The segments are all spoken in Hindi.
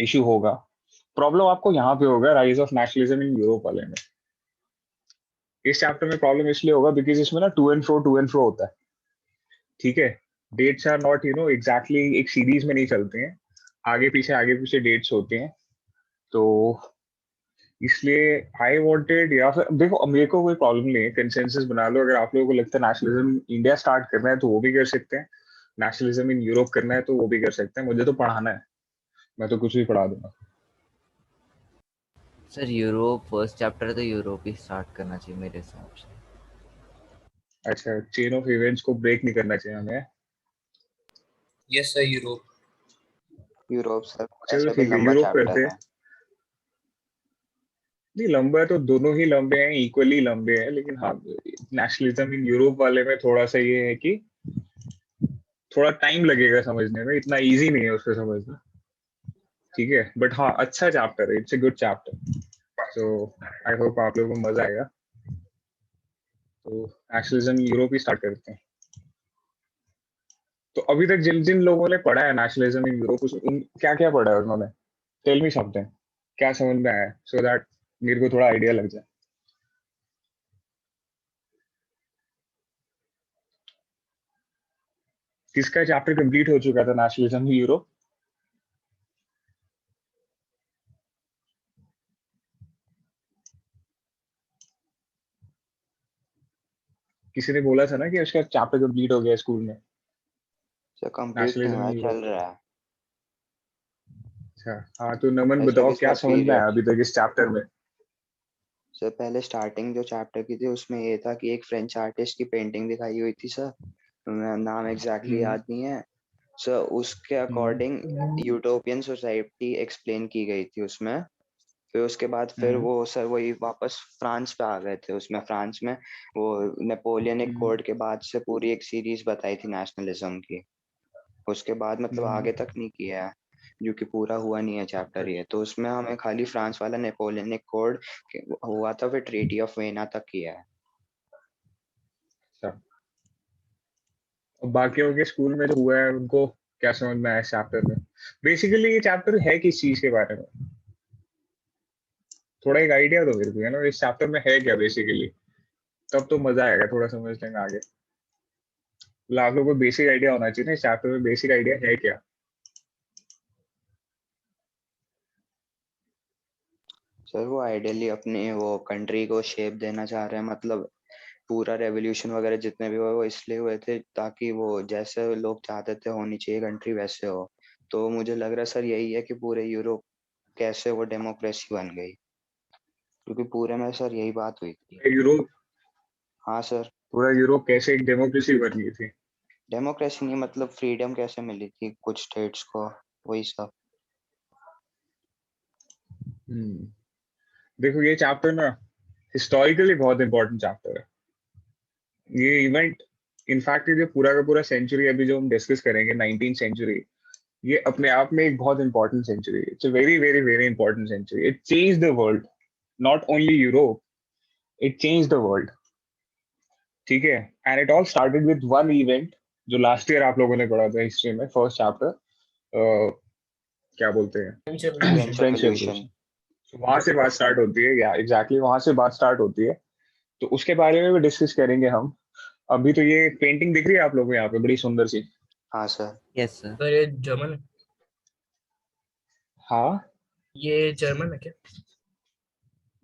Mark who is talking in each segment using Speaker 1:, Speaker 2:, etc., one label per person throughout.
Speaker 1: इशू होगा। प्रॉब्लम आपको यहाँ पे होगा rise of nationalism in Europe वाले में। इस चैप्टर में प्रॉब्लम इसलिए होगा बिकॉज इसमें ना टू एंड फ्रो होता है। ठीक है, डेट्स आर नॉट एग्जैक्टली एक सीरीज में नहीं चलते हैं, आगे पीछे डेट्स होते हैं। तो इसलिए आई वांटेड, या फिर देखो मेरे को कोई प्रॉब्लम नहीं है, कंसेंसस बना लो। अगर आप लोगों को लगता है नेशनलिज्म इंडिया स्टार्ट करना है तो वो भी कर सकते हैं, नेशनलिज्म इन यूरोप करना है तो वो भी कर सकते हैं। मुझे तो पढ़ाना है, मैं तो कुछ भी पढ़ा दूंगा।
Speaker 2: सर यूरोप फर्स्ट चैप्टर तो यूरोप ही स्टार्ट करना चाहिए मेरे हिसाब से।
Speaker 1: अच्छा, चेन ऑफ इवेंट्स को ब्रेक नहीं करना चाहिए हमें।
Speaker 3: यस सर,
Speaker 4: यूरोप सर
Speaker 1: चलो
Speaker 4: ऐसे भी
Speaker 1: ठीक है,
Speaker 4: लंबा
Speaker 1: यूरोप करते
Speaker 4: चैप्टर
Speaker 1: हैं।
Speaker 4: है।
Speaker 1: नहीं, लंबा है तो दोनों ही लंबे हैं, इक्वली लंबे हैं, लेकिन हाँ नेशनलिज्म इन यूरोप वाले में थोड़ा सा ये है कि थोड़ा टाइम लगेगा समझने में, इतना इजी नहीं है उसको समझना। ठीक है, बट हाँ अच्छा चैप्टर है, it's a good chapter. So I hope आप लोगों को मजा आएगा। तो नेशनलिज्म यूरोप ही स्टार्ट करते हैं। तो अभी तक जिन जिन लोगों ने पढ़ा है नेशनलिज्म इन यूरोप, क्या क्या पढ़ा है उन्होंने? टेल मी समथिंग, क्या समझ में आया, सो दैट मेरे को थोड़ा आइडिया लग जाए। किसका चैप्टर कंप्लीट हो चुका था नेशनलिज्म इन यूरोप? किसी ने बोला था ना कि उसका चैप्टर कंप्लीट हो गया स्कूल में,
Speaker 4: सर कंप्लीट नहीं
Speaker 1: नेशनलिज्म
Speaker 4: हुआ
Speaker 1: इन
Speaker 4: है,
Speaker 1: यूरोप।
Speaker 4: चल रहा है।
Speaker 1: अच्छा, हाँ तो नमन
Speaker 4: ऐसे
Speaker 1: बताओ
Speaker 4: भी
Speaker 1: क्या
Speaker 4: सर
Speaker 1: समझ में आया
Speaker 4: पीरियड
Speaker 1: अभी तक इस चैप्टर में?
Speaker 4: सर पहले स्टार्टिंग जो चैप्टर की थी उसमें ये था कि एक फ्रेंच आर्टिस्ट की पेंटिंग दिखाई हुई थी सर, नाम एग्जैक्टली
Speaker 1: हम्म,
Speaker 4: याद नहीं है सर। उसके अकॉर्डिंग यूटोपियन सोसाइटी एक्सप्लेन की गई थी उसमें। फिर उसके बाद फिर
Speaker 1: हम्म,
Speaker 4: वो सर वही वापस फ्रांस पे आ गए थे। उसमें फ्रांस में वो नेपोलियनिक
Speaker 1: हम्म,
Speaker 4: कोड के बाद से पूरी एक सीरीज बताई थी नेशनलिज्म की। उसके बाद मतलब
Speaker 1: हम्म,
Speaker 4: आगे तक नहीं किया है, जो कि पूरा हुआ नहीं है
Speaker 1: अच्छा
Speaker 4: चैप्टर ये। तो उसमें हमें खाली फ्रांस वाला नेपोलियनिक कोड हुआ था, फिर ट्रीटी ऑफ वेना तक किया है।
Speaker 1: अच्छा। और बाकियों के स्कूल में जो हुआ है उनको क्या समझ में आया इस चैप्टर में? बेसिकली ये चैप्टर है किस चीज के बारे में? थोड़ा एक आइडिया दो मेरे को, है ना, इस चैप्टर में है क्या बेसिकली, तब तो मजा आएगा थोड़ा समझ लेंगे आगे। मतलब आप लोगों को बेसिक आइडिया होना चाहिए ना इस चैप्टर में, बेसिक आइडिया है क्या?
Speaker 4: सर वो आइडियली अपने वो कंट्री को शेप देना चाह रहे हैं, मतलब पूरा रेवोल्यूशन वगैरह जितने भी हुए वो इसलिए हुए थे ताकि वो जैसे लोग चाहते थे होनी चाहिए कंट्री वैसे हो। तो मुझे लग रहा है सर यही है कि पूरे यूरोप कैसे वो डेमोक्रेसी बन गई, क्योंकि पूरे में सर यही बात हुई थी।
Speaker 1: यूरोप,
Speaker 4: हाँ सर।
Speaker 1: पूरा यूरोप कैसे एक डेमोक्रेसी बन गई थी?
Speaker 4: डेमोक्रेसी नहीं, मतलब फ्रीडम कैसे मिली थी कुछ स्टेट्स को, वही सब।
Speaker 1: हम्म, देखो ये चैप्टर ना हिस्टोरिकली बहुत इंपॉर्टेंट चैप्टर है। ये इवेंट, इनफैक्ट ये जो पूरा का पूरा सेंचुरी अभी जो हम डिस्कस करेंगे 19th सेंचुरी, ये अपने आप में एक बहुत इंपॉर्टेंट सेंचुरी है। It's a very very very important century. It change the world, not only Europe, it change the world. ठीक है, and it all started with one event जो लास्ट ईयर आप लोगों ने पढ़ा था हिस्ट्री में, फर्स्ट चैप्टर, क्या बोलते हैं,
Speaker 4: फ्रेंच
Speaker 1: फ्रेंच
Speaker 4: रेवोल्यूशन।
Speaker 1: रेवोल्यूशन। वहां से बात स्टार्ट होती है, या एग्जैक्टली वहां से बात स्टार्ट होती है। तो उसके बारे में भी डिस्कस करेंगे हम। अभी तो ये पेंटिंग दिख रही है आप लोगों को यहाँ पे, बड़ी सुंदर सी।
Speaker 4: हाँ सर।
Speaker 2: Yes sir.
Speaker 3: सर ये जर्मन है?
Speaker 1: हाँ,
Speaker 3: ये जर्मन है क्या?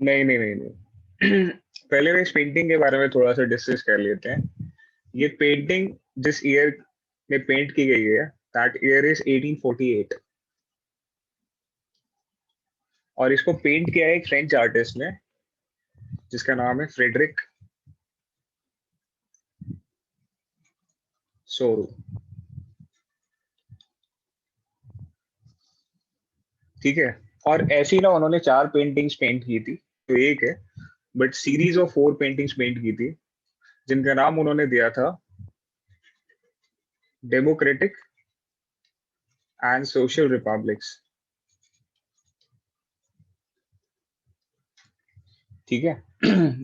Speaker 1: नहीं नहीं नहीं नहीं पहले मैं इस पेंटिंग के बारे में थोड़ा सा डिस्कस कर लेते हैं। ये पेंटिंग जिस ईयर में पेंट की गई है, दैट ईयर इज 1848। और इसको पेंट किया है एक फ्रेंच आर्टिस्ट ने जिसका नाम है फ्रेडरिक सोरू। ठीक है, और ऐसी ना उन्होंने 4 पेंटिंग्स पेंट की थी, तो एक है, but series of 4 paintings paint की थी जिनका नाम उन्होंने दिया था डेमोक्रेटिक एंड सोशल रिपब्लिक्स। ठीक है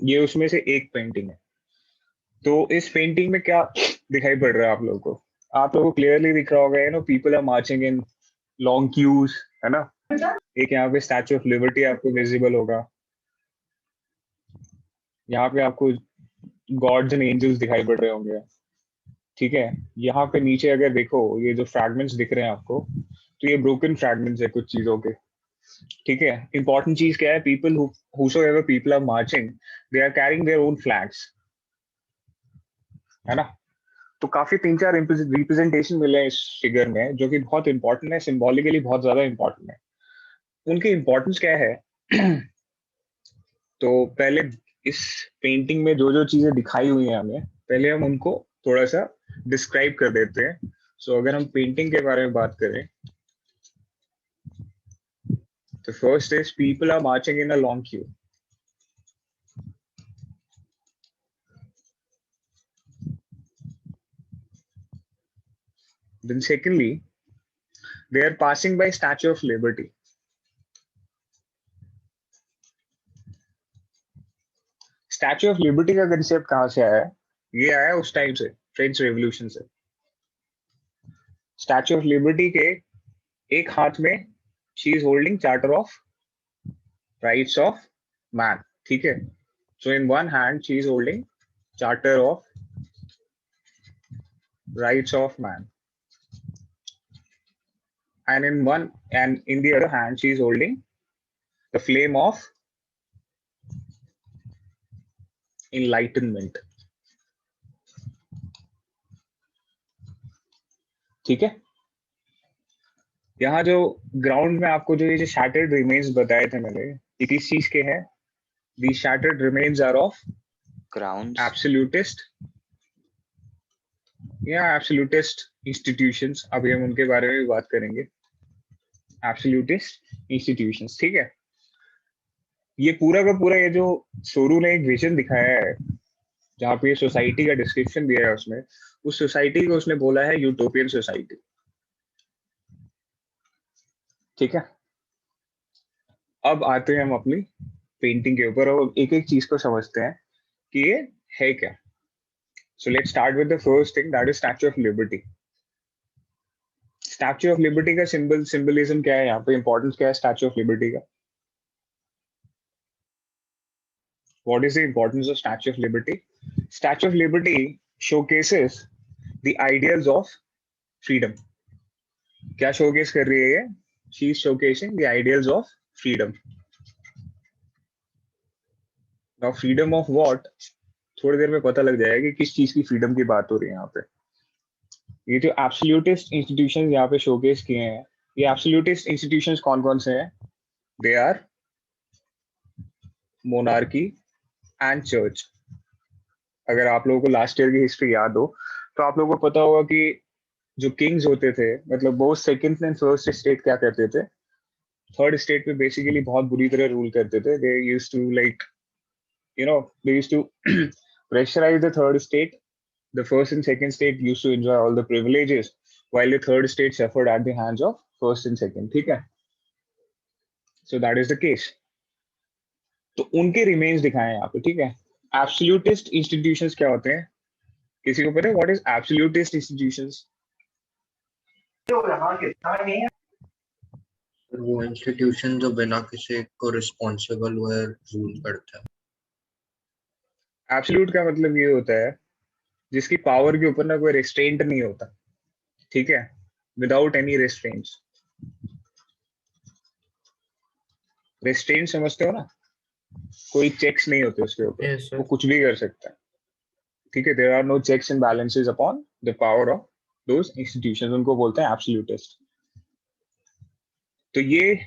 Speaker 1: ये उसमें से एक पेंटिंग है। तो इस पेंटिंग में क्या दिखाई पड़ रहा है आप लोगों को? आप लोगों को क्लियरली दिख रहा होगा, you know, people are marching in long queues, है ना, एक यहाँ पे स्टैचू ऑफ लिबर्टी आपको विजिबल होगा, यहाँ पे आपको गॉड्स एंड एंजल्स दिखाई पड़ रहे होंगे, ठीक है। यहाँ पे नीचे अगर देखो ये जो फ्रैगमेंट्स दिख रहे हैं आपको, तो ये ब्रोकन फ्रैगमेंट्स है कुछ चीजों के, ठीक है। इंपॉर्टेंट चीज क्या है, people whosoever people are marching, they are carrying their own flags, है ना। तो काफी 3-4 रिप्रेजेंटेशन मिले हैं इस फिगर में, जो कि बहुत इंपॉर्टेंट है, सिंबॉलिकली बहुत ज्यादा इंपॉर्टेंट है। उनकी इंपॉर्टेंस क्या है तो पहले इस पेंटिंग में जो जो चीजें दिखाई हुई हैं हमें, पहले हम उनको थोड़ा सा डिस्क्राइब कर देते हैं। सो अगर हम पेंटिंग के बारे में बात करें, तो first is people are marching in a long queue. Then secondly, they are passing by Statue of Liberty. Statue of Liberty का कंसेप्ट कहां से आया है? ये आया उस टाइम से, फ्रेंच रेवोल्यूशन से। स्टैच्यू ऑफ लिबर्टी के एक हाथ में she is holding charter of rights of man, ठीक है। So in one hand she is holding charter of rights of man, and in the other hand she is holding the flame of enlightenment, ठीक है। यहाँ जो ग्राउंड में आपको जो ये जो शैटर्ड रिमेन्स बताए थे मैंने, ये किस चीज के हैं? These shattered remains are of
Speaker 4: grounds,
Speaker 1: absolutist institutions। अभी हम उनके बारे में भी बात करेंगे, absolutist institutions, ठीक है। ये पूरा का पूरा ये जो सोरू ने एक विजन दिखाया है, जहाँ पे सोसाइटी का डिस्क्रिप्शन दिया है, उसमें उस सोसाइटी को उसने बोला है यूटोपियन सोसाइटी, ठीक है। अब आते हैं हम अपनी पेंटिंग के ऊपर और एक एक चीज को समझते हैं कि ये है क्या। So let's start with the first thing, that is statue of liberty. Statue of Liberty का सिंबलिज्म क्या है, यहाँ पे इंपॉर्टेंस क्या है स्टैच्यू ऑफ लिबर्टी का? What is the importance of Statue of Liberty? Statue of Liberty showcases the ideals of freedom. क्या showcase कर रही है ये? She is showcasing the ideals of freedom. Now freedom of what? थोड़ी देर में पता लग जाएगा कि किस चीज की फ्रीडम की बात हो रही है यहाँ पे। ये जो एब्सोल्यूटिस्ट इंस्टीट्यूशंस यहाँ पे शोकेस किए हैं, ये एब्सोल्यूटिस्ट इंस्टीट्यूशंस कौन कौन से हैं? They are monarchy and church. अगर आप लोगों को लास्ट ईयर की हिस्ट्री याद हो, तो आप लोगों को पता होगा कि जो किंग्स होते थे, मतलब both second and first state क्या करते थे, थर्ड स्टेट पे बेसिकली बहुत बुरी तरह रूल करते थे। They used to like they used to pressurise the third state. The first and second state used to enjoy all the privileges while the third state suffered at the hands of first and second, ठीक है। So that is the case. तो उनके रिमेन्स दिखाए हैं यहाँ पे, ठीक है। एब्सोल्यूटिस्ट इंस्टीट्यूशंस क्या होते हैं? किसी को पता है व्हाट इज एब्सोल्यूटिस्ट इंस्टीट्यूशंस?
Speaker 3: वो इंस्टीट्यूशन जो बिना किसी को रिस्पॉन्सिबल हुए रूल करता है।
Speaker 1: एब्सोल्यूट का मतलब ये होता है जिसकी पावर के ऊपर ना कोई रेस्ट्रेंट नहीं होता, ठीक है, विदाउट एनी रेस्ट्रेंट्स। रेस्ट्रेंट समझते हो ना, कोई चेक्स नहीं होते उसके ऊपर,
Speaker 3: Yes, sir.
Speaker 1: वो कुछ भी कर सकता है, ठीक है। There are no checks and balances upon the power of those institutions, उनको बोलते हैं एब्सोल्यूटिस्ट। तो ये,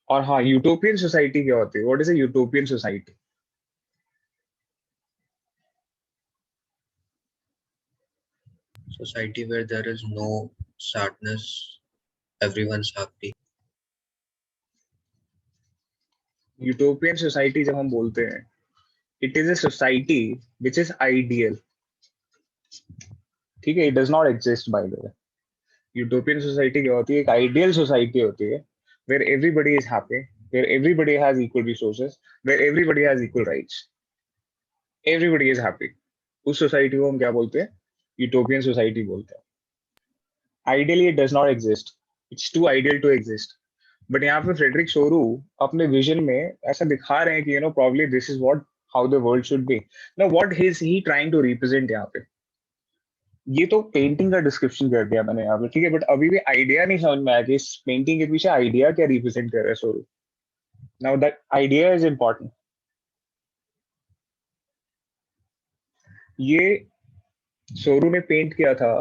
Speaker 1: और हाँ, यूटोपियन सोसाइटी क्या होती है? What is a utopian society?
Speaker 3: Society where there is no sadness, everyone's happy.
Speaker 1: Utopian society जब हम बोलते हैं, it is a society which is ideal, ठीक है। It does not exist by the way. Utopian society क्या होती है? एक आइडियल सोसाइटी होती है where everybody is happy, where everybody has equal resources, where everybody has equal rights, everybody is happy. उस सोसाइटी को हम क्या बोलते हैं? यूटोपियन सोसाइटी बोलते हैं। Ideally it does not exist, it's too ideal to exist. But यहाँ पे फ्रेडरिक सोरू अपने विजन में ऐसा दिखा रहे हैं कि probably this is what how the world should be. Now what is he trying to represent यहाँ पे? ये तो पेंटिंग का डिस्क्रिप्शन कर दिया मैंने यहाँ पे, ठीक है, बट अभी भी आइडिया नहीं समझ में आया कि इस पेंटिंग के पीछे आइडिया क्या रिप्रेजेंट कर रहा है Sorrieu. Now that idea is important. ये सोरू ने पेंट किया था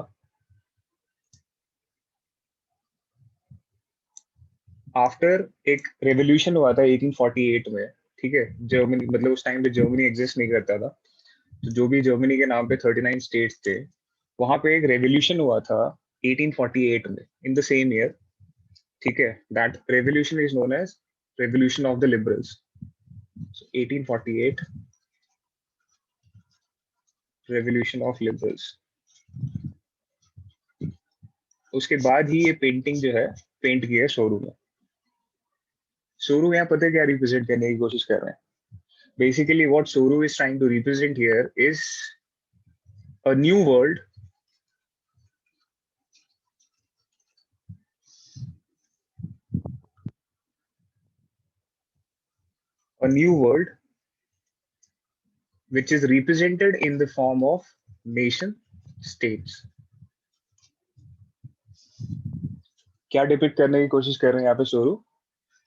Speaker 1: आफ्टर एक रेवोल्यूशन हुआ था 1848 में, ठीक है। जर्मनी, मतलब उस टाइम पे जर्मनी एग्जिस्ट नहीं करता था, तो जो भी जर्मनी के नाम पे 39 स्टेट्स थे, वहां पे एक रेवोल्यूशन हुआ था 1848 में, इन द सेम ईयर, ठीक है। That revolution is known as revolution of the liberals. 1848 revolution of liberals. उसके बाद ही ये पेंटिंग जो है पेंट की है सोरू ने। सोरू यहाँ पता है क्या रिप्रेजेंट करने की कोशिश कर रहे हैं? Basically, what Soru is trying to represent here is a new world, a new world which is represented in the form of nation states. क्या डिपिक्ट करने की कोशिश कर रहे हैं यहाँ पे सोरू?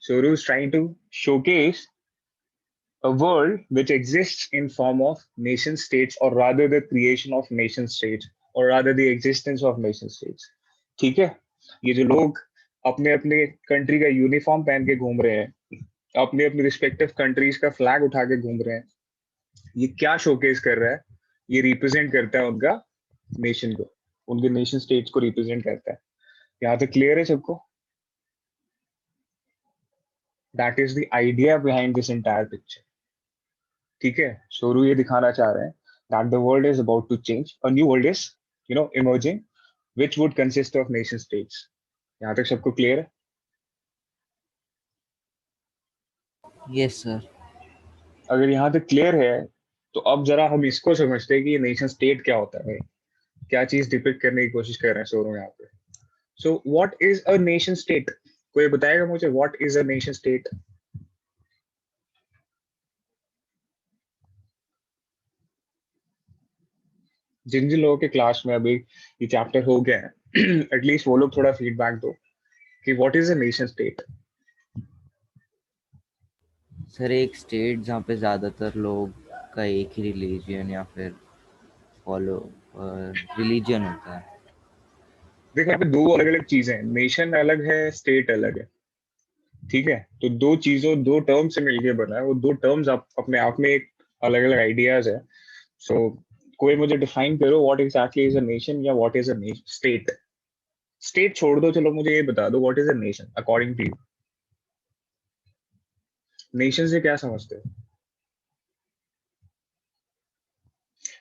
Speaker 1: Soru is trying to showcase a world which exists in form of nation states, or rather the creation of nation states, or rather the existence of nation states. ठीक है, ये जो लोग अपने अपने कंट्री का यूनिफॉर्म पहन के घूम रहे हैं, अपने अपने रिस्पेक्टिव कंट्रीज का फ्लैग उठा के घूम रहे हैं, ये क्या शोकेस कर रहा है? ये रिप्रेजेंट करता है उनका नेशन को, उनके नेशन स्टेट्स को रिप्रेजेंट करता है। यहाँ तक क्लियर है सबको? That is the idea behind this entire picture, ठीक है। सोरू ये दिखाना चाह रहे हैं that the world is about to change, a new world is emerging which would consist of nation states. यहाँ तक सबको क्लियर है?
Speaker 2: Yes sir.
Speaker 1: अगर यहाँ तक क्लियर है तो अब जरा हम इसको समझते हैं कि ये नेशन स्टेट क्या होता है, क्या चीज डिपिक्ट करने की कोशिश कर रहे हैं सोरू यहाँ पे। So what is a nation state? कोई बताएगा मुझे what is a nation state? जिन जिन लोगों के क्लास में अभी ये चैप्टर हो गया है एटलीस्ट वो लोग थोड़ा फीडबैक दो कि what is a nation state.
Speaker 2: Sir एक स्टेट जहाँ पे ज़्यादातर लोग का एक ही रिलीजन या फिर फॉलो रिलीजन होता है।
Speaker 1: देखो यहाँ पे दो अलग अलग चीजें हैं, नेशन अलग है, स्टेट अलग है, ठीक है। तो दो चीजों, दो टर्म से मिलके बना है, वो दो टर्म्स अपने आप में एक अलग अलग आइडियाज है। सो कोई मुझे डिफाइन करो what exactly is a nation या what is a state. State छोड़ दो, चलो मुझे ये बता दो what is a nation according to you. Nation से क्या समझते हो?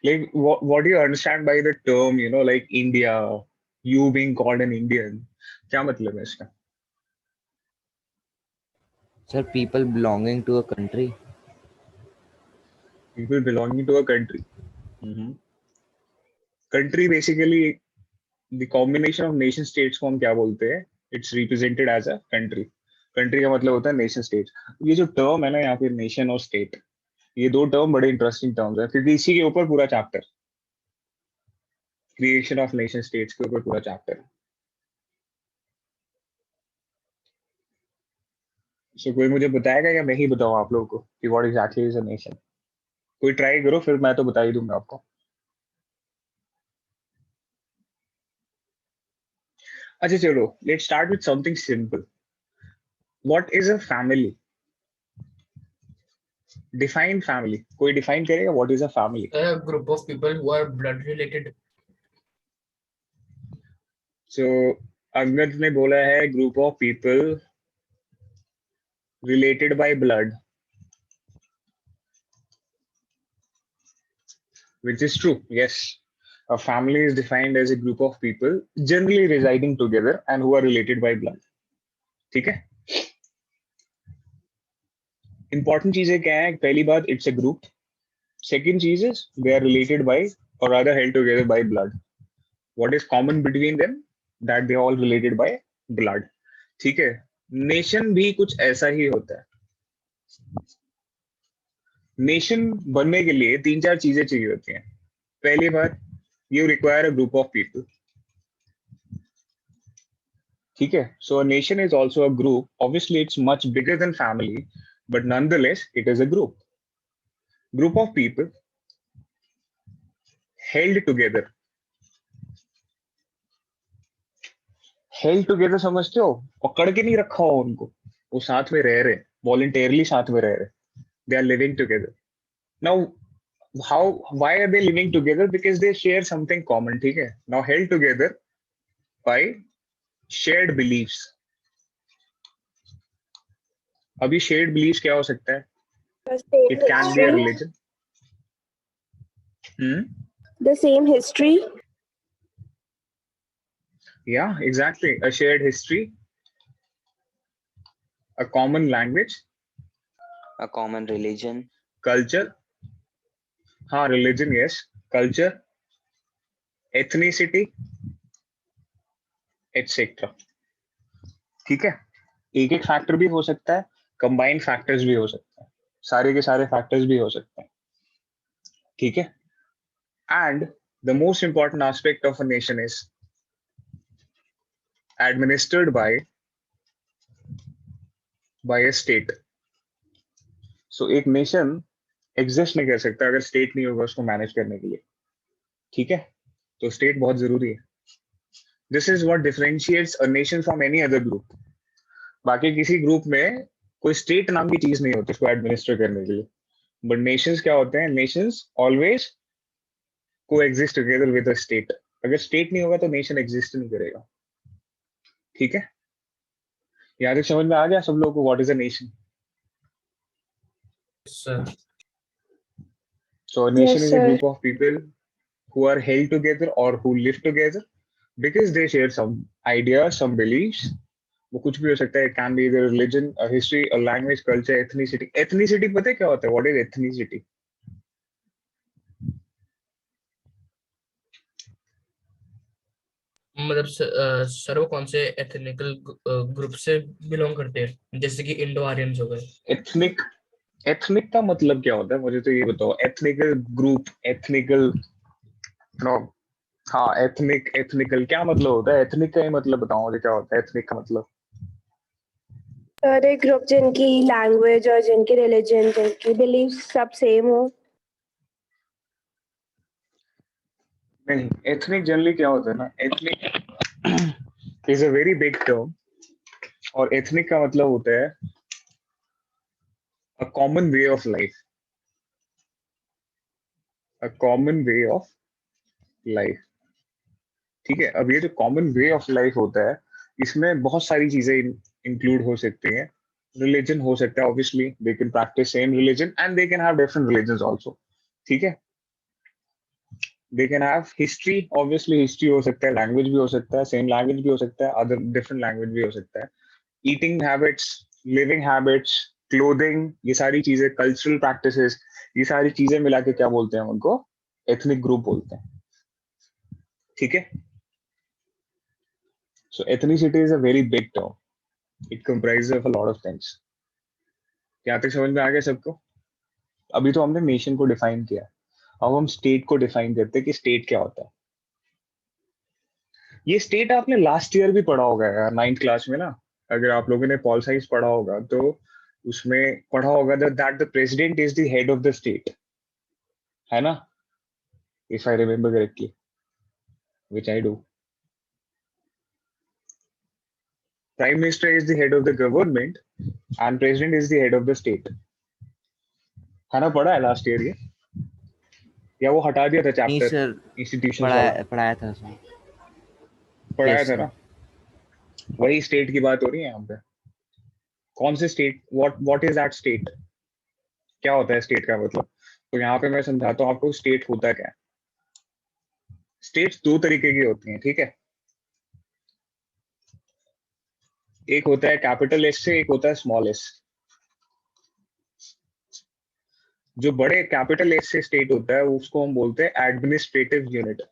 Speaker 1: Like what do you understand by the term, like India, you being called an Indian? क्या मतलब है इसका?
Speaker 2: Sir people belonging to a country.
Speaker 1: People belonging to a country. Country basically the combination of nation states को हम क्या बोलते हैं? It's represented as a country. Country का मतलब होता है nation state. ये जो term है ना यहाँ पे nation और state, ये दो term बड़े interesting terms है, क्योंकि इसी के ऊपर पूरा chapter, creation of nation states के ऊपर पूरा chapter। So कोई मुझे बताएगा या मैं ही बताऊँ आप लोगों को कि what exactly is a nation? कोई ट्राई करो, फिर मैं तो बता ही दूंगा आपको। अच्छा चलो, let's start with something simple. What is a family? Define family. कोई डिफाइन करेगा what is a family?
Speaker 5: A group of people who are blood related.
Speaker 1: सो अंगद ने बोला है group of people related by blood, which is true. Yes, a family is defined as a group of people generally residing together and who are related by blood, ठीक है। इंपॉर्टेंट चीजें क्या है? पहली बात, इट्स अ ग्रुप। सेकंड चीज is they are related by or rather held together by blood. What is common between them? That they are all related by blood, ठीक है। नेशन भी कुछ ऐसा ही होता है। नेशन बनने के लिए 3-4 चीजें चाहिए होती हैं। पहली बात, you require a group of people, ठीक है। So a nation is also a group, obviously it's much bigger than family, but nonetheless it is a group of people held together. Held together समझते हो? पकड़ के नहीं रखा हो उनको, वो साथ में रह रहे, वॉलंटियरली साथ में रह रहे, they are living together. Now how why are they living together? Because they share something common, ठीक है। now held together by shared beliefs। अभी shared beliefs क्या हो सकता है?
Speaker 6: The same
Speaker 1: it can be a
Speaker 6: history.
Speaker 1: religion।
Speaker 6: The same history.
Speaker 1: yeah, exactly, a shared history, a common language,
Speaker 4: A common religion.
Speaker 1: culture, हाँ religion, yes, culture, ethnicity, etc। ठीक है। एक एक फैक्टर भी हो सकता है, कंबाइंड फैक्टर्स भी हो सकते हैं, सारे के सारे फैक्टर्स भी हो सकते हैं, ठीक है। And the most important aspect of a nation is administered by a state। so एक नेशन एग्जिस्ट नहीं कर सकता अगर स्टेट नहीं होगा उसको मैनेज करने के लिए, ठीक है। तो स्टेट बहुत जरूरी है। This is what differentiates a nation from any other group. बाकी किसी ग्रुप में कोई स्टेट नाम की चीज नहीं होती इसको एडमिनिस्टर करने के लिए, बट नेशंस क्या होते हैं? नेशंस ऑलवेज को exist together with a state. अगर स्टेट नहीं होगा तो नेशन एग्जिस्ट नहीं करेगा, ठीक है। यहाँ तक समझ में आ गया सब लोगों को what is a nation?
Speaker 5: Sir.
Speaker 1: So a nation
Speaker 6: Yes,
Speaker 1: is a
Speaker 6: sir.
Speaker 1: group of people who are held together or who live together because they share some ideas, some beliefs। वो कुछ भी हो सकता है। It can be either religion, a history, a language, culture, ethnicity। Ethnicity पता है क्या होता है? What is ethnicity?
Speaker 5: मतलब सर वो कौन से एथनिकल ग्रुप से बिलोंग करते हैं, जैसे कि इंडो आर्यंस हो गए।
Speaker 1: Ethnic का मतलब क्या होता है? मुझे तो ये बताओ। Ethnical group, ethnical, no, हाँ ethnical क्या मतलब होता है? Ethnic का ही मतलब बताओ मुझे, क्या होता है ethnic का मतलब?
Speaker 6: सर एक ग्रुप जिनकी लैंग्वेज और जिनकी रिलीजन, जिनकी बिलीफ सब सेम हो।
Speaker 1: नहीं, ethnic जनरली क्या होता है ना, ethnic is a very big term। और ethnic का मतलब होता है a common way of life, a common way of life, ठीक है। अब ये जो कॉमन वे ऑफ लाइफ होता है इसमें बहुत सारी चीजें इंक्लूड हो सकती हैं। रिलीजन हो सकता है, obviously they can practice same religion and they can have different religions also, ठीक है। They can have history, obviously history हो सकता है, लैंग्वेज भी हो सकता है, सेम लैंग्वेज भी हो सकता है, अदर डिफरेंट लैंग्वेज भी हो सकता है। Eating habits, living habits, clothing, ये सारी चीजें, कल्चरल प्रैक्टिसेस, ये सारी चीजें मिला के क्या बोलते हैं उनको? एथनिक ग्रुप बोलते हैं, ठीक है। So ethnicity is a very big term. It comprises of a lot of things। यहाँ तक समझ में आ गया सबको? अभी तो हमने नेशन को डिफाइन किया, अब हम स्टेट को डिफाइन करते हैं कि स्टेट क्या होता है। ये स्टेट आपने लास्ट ईयर भी पढ़ा होगा यार, 9th क्लास में ना। अगर आप लोगों ने पॉल साइंस पढ़ा होगा तो उसमें पढ़ा होगा that the president is the head of the state, है ना? If I remember correctly, which I do. Prime Minister is the head of the government and President is the head of the state। है ना? पढ़ा है लास्ट ईयर ये, या वो हटा दिया था
Speaker 2: नहीं
Speaker 1: चैप्टर
Speaker 2: सर,
Speaker 1: इंस्टीट्यूशंस वाला?
Speaker 2: पढ़ाया था सर।
Speaker 1: पढ़ाया
Speaker 2: Yes,
Speaker 1: था
Speaker 2: sir.
Speaker 1: ना? वही स्टेट की बात हो रही है यहाँ पे। कौन से state? What is that state? क्या होता है स्टेट का मतलब? तो यहाँ पे मैं समझाता हूँ आपको स्टेट होता क्या है। स्टेट्स दो तरीके की होती हैं, ठीक है। एक होता है कैपिटल एस से, एक होता है स्मॉल एस। जो बड़े कैपिटल एस से स्टेट होता है उसको हम बोलते हैं एडमिनिस्ट्रेटिव यूनिट।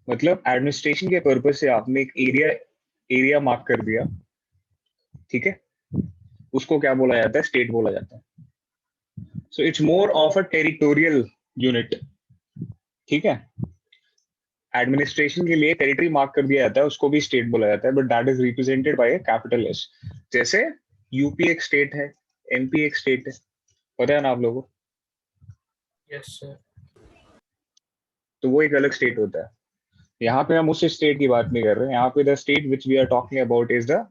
Speaker 1: मतलब एडमिनिस्ट्रेशन के पर्पज से आपने एक एरिया मार्क कर दिया, ठीक है, उसको क्या बोला जाता है? स्टेट बोला जाता है. So it's more of a territorial unit, ठीक है. एडमिनिस्ट्रेशन के लिए टेरिटरी मार्क कर दिया जाता है, उसको भी स्टेट बोला जाता है, but that is represented by capital S. जैसे यूपी एक स्टेट है, एमपी एक स्टेट है, पता है ना आप लोगों को?
Speaker 5: Yes sir.
Speaker 1: तो वो एक अलग स्टेट होता है. यहाँ पे हम उस स्टेट की बात नहीं कर रहे हैं. यहाँ पे the state which we are talking about is the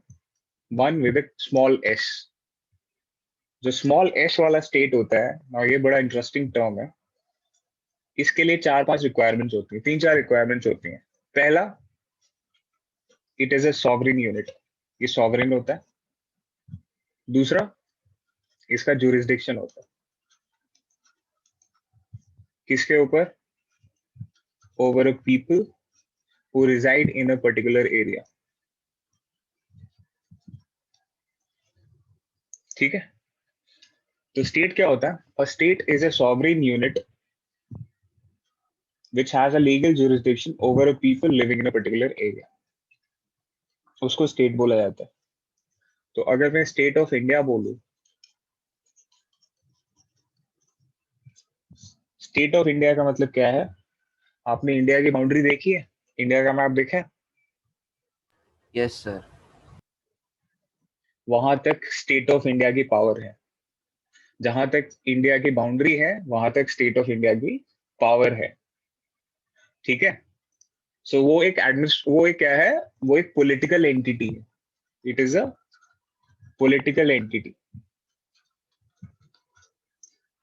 Speaker 1: one with small S. जो स्मॉल एस वाला स्टेट होता है ना, ये बड़ा इंटरेस्टिंग टर्म है. इसके लिए 4-5 रिक्वायरमेंट्स होती हैं, 3-4 रिक्वायरमेंट्स होती हैं. पहला, it is a sovereign unit, ये सॉवरेन होता है. दूसरा, इसका जुरिस्डिक्शन होता है. किसके ऊपर? Over a people who reside in a particular area. ठीक है. तो स्टेट क्या होता है? A state is a sovereign unit which has a legal jurisdiction over a people living in a particular area. उसको स्टेट बोला जाता है. तो अगर मैं स्टेट ऑफ इंडिया बोलूं, स्टेट ऑफ इंडिया का मतलब क्या है? आपने इंडिया की बाउंड्री देखी है? इंडिया का मैप देखा है?
Speaker 2: Yes sir.
Speaker 1: वहां तक स्टेट ऑफ इंडिया की पावर है. जहां तक इंडिया की बाउंड्री है वहां तक स्टेट ऑफ इंडिया की पावर है. ठीक है. सो वो एक क्या है? वो एक पॉलिटिकल एंटिटी है. It is a political entity.